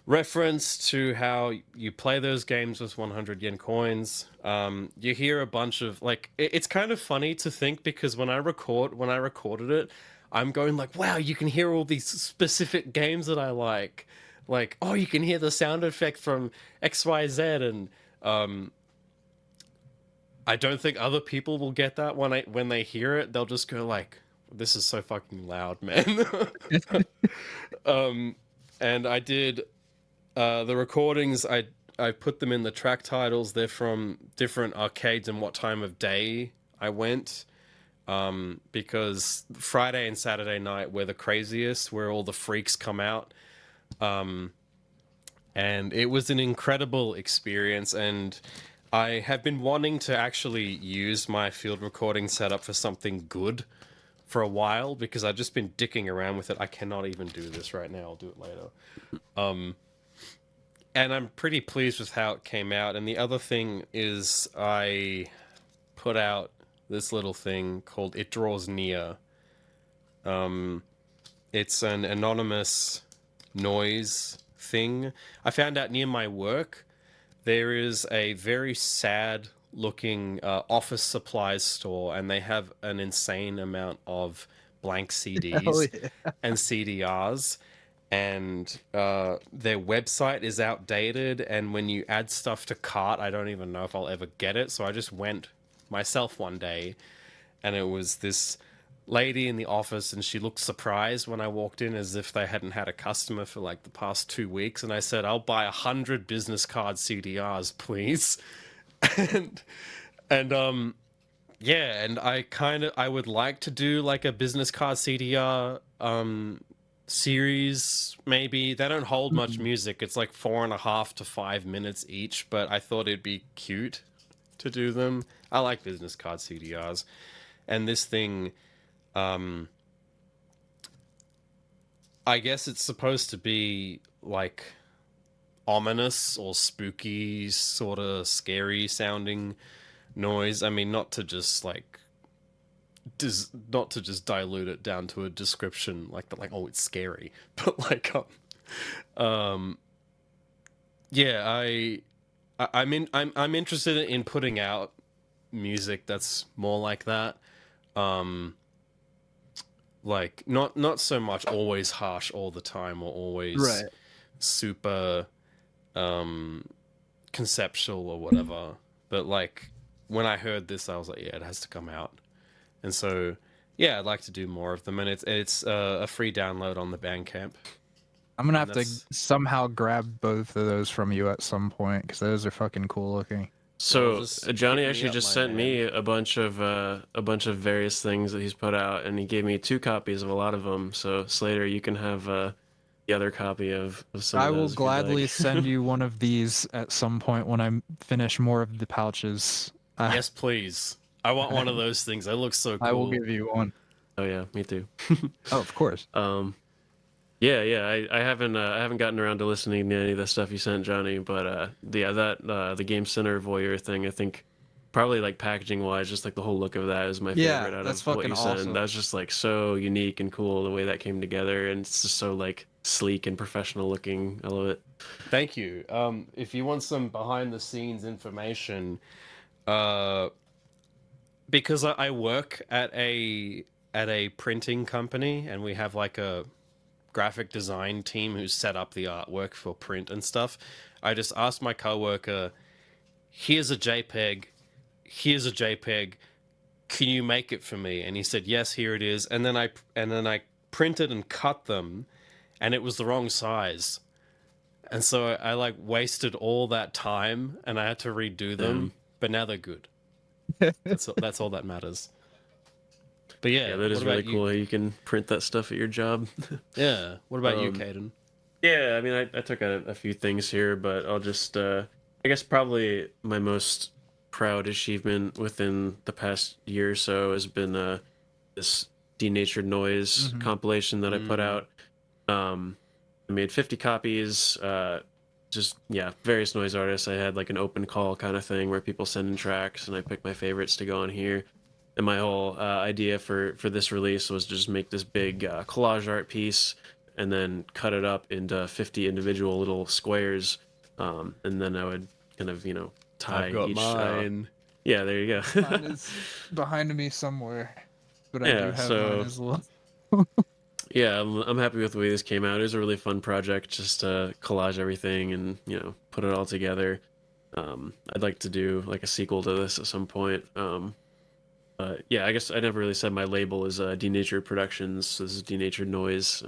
reference to how you play those games with 100 yen coins. You hear a bunch of like, it's kind of funny to think, because when I recorded it, I'm going like, wow, you can hear all these specific games that I like, oh, you can hear the sound effect from XYZ, and I don't think other people will get that when they hear it. They'll just go like, this is so fucking loud, man. And I did the recordings. I put them in the track titles. They're from different arcades and what time of day I went, because Friday and Saturday night were the craziest, where all the freaks come out. And it was an incredible experience, and I have been wanting to actually use my field recording setup for something good for a while, because I've just been dicking around with it. I cannot even do this right now. I'll do it later. And I'm pretty pleased with how it came out. And the other thing is, I put out this little thing called It Draws Near. It's an anonymous noise thing. I found out near my work there is a very sad looking office supplies store, and they have an insane amount of blank CDs and CDRs, and their website is outdated, and when you add stuff to cart, I don't even know if I'll ever get it. So I just went myself one day, and it was this lady in the office, and she looked surprised when I walked in, as if they hadn't had a customer for like the past 2 weeks. And I said, I'll buy 100 business card CDRs, please. and yeah, and I would like to do like a business card CDR series. Maybe they don't hold much music. It's like 4.5 to 5 minutes each, but I thought it'd be cute to do them. I like business card CDRs, and this thing, I guess it's supposed to be like ominous or spooky, sort of scary sounding noise. I mean, not to just dilute it down to a description like that, like, oh, it's scary, but like, yeah, I'm interested in putting out music that's more like that. Like not so much always harsh all the time, or always super conceptual or whatever. But like, when I heard this, I was like, yeah, it has to come out. And so yeah, I'd like to do more of them, and it's a free download on the Bandcamp. I'm gonna have to somehow grab both of those from you at some point, because those are fucking cool looking. So Johnny actually just sent me a bunch of various things that he's put out, and he gave me 2 copies of a lot of them. So Slater, you can have the other copy of some of those. I will if you'd gladly like. send you one of these at some point when I finish more of the pouches. Yes, please. I want one of those things. They look so cool. I will give you one. Oh yeah, me too. Oh, of course. Yeah. I haven't gotten around to listening to any of the stuff you sent, Johnny. But yeah, that the Game Center voyeur thing, I think, probably like packaging wise, just like the whole look of that is my favorite out that's of what fucking you sent. awesome. That's just like so unique and cool the way that came together, and it's just so like sleek and professional looking. I love it. Thank you. If you want some behind the scenes information, because I work at a printing company, and we have like a graphic design team who set up the artwork for print and stuff. I just asked my coworker, here's a JPEG, can you make it for me? And he said, yes, here it is. And then I printed and cut them, and it was the wrong size. And so I like wasted all that time, and I had to redo them, but now they're good. That's all that matters. But yeah, that is really cool how you can print that stuff at your job. Yeah. What about you, Caden? Yeah, I mean, I took a few things here, but I'll just I guess probably my most proud achievement within the past year or so has been this denatured noise Mhm. compilation that I put out. I made 50 copies. Just yeah, various noise artists. I had like an open call kind of thing where people send in tracks, and I pick my favorites to go on here. And my whole idea for this release was to just make this big collage art piece, and then cut it up into 50 individual little squares, and then I would kind of tie I've got each. mine. Yeah, there you go. Mine is behind me somewhere, but I do Yeah, have mine so as well. yeah, I'm happy with the way this came out. It was a really fun project, just to collage everything and put it all together. I'd like to do like a sequel to this at some point. Yeah, I guess I never really said my label is Denatured Productions. So this is Denatured Noise.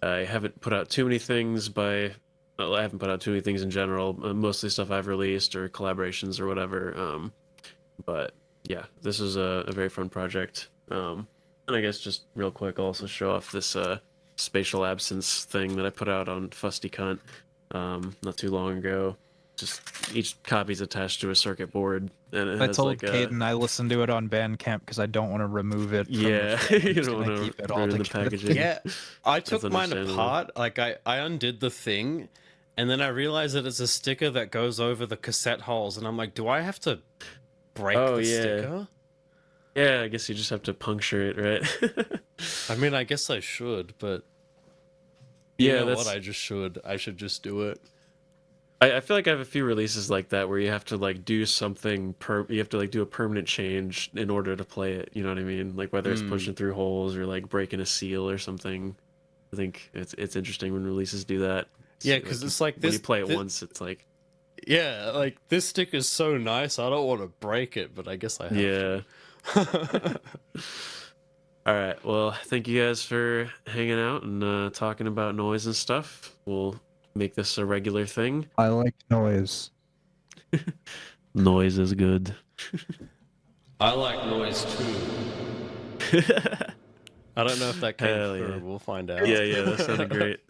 I haven't put out too many things I haven't put out too many things in general. Mostly stuff I've released or collaborations or whatever. But yeah, this is a very fun project. And I guess just real quick, I'll also show off this spatial absence thing that I put out on Fusty Cunt not too long ago. Just each copy's attached to a circuit board, and it I has told like Caden I listened to it on Bandcamp because I don't want to remove it. yeah, From the you just don't gonna want keep to it all ruin the together. packaging. Yeah, I took mine understandable. apart. Like I undid the thing, and then I realized that it's a sticker that goes over the cassette holes, and I'm like, do I have to break Oh, the yeah. sticker? Yeah, I guess you just have to puncture it, right? I mean, I guess I should, but you Yeah, know that's. what? I just should. I should just do it. I feel like I have a few releases like that where you have to like do something you have to like do a permanent change in order to play it. You know what I mean? Like whether it's pushing through holes or like breaking a seal or something. I think it's interesting when releases do that. Yeah, because it's like when this. you play it thi- once, it's like Yeah, like this stick is so nice. I don't want to break it, but I guess I have yeah. to. All right. Well, thank you guys for hanging out and talking about noise and stuff. We'll make this a regular thing. I like noise. Noise is good. I like noise too. I don't know if that came Hell through. yeah. We'll find out. Yeah, that sounded great.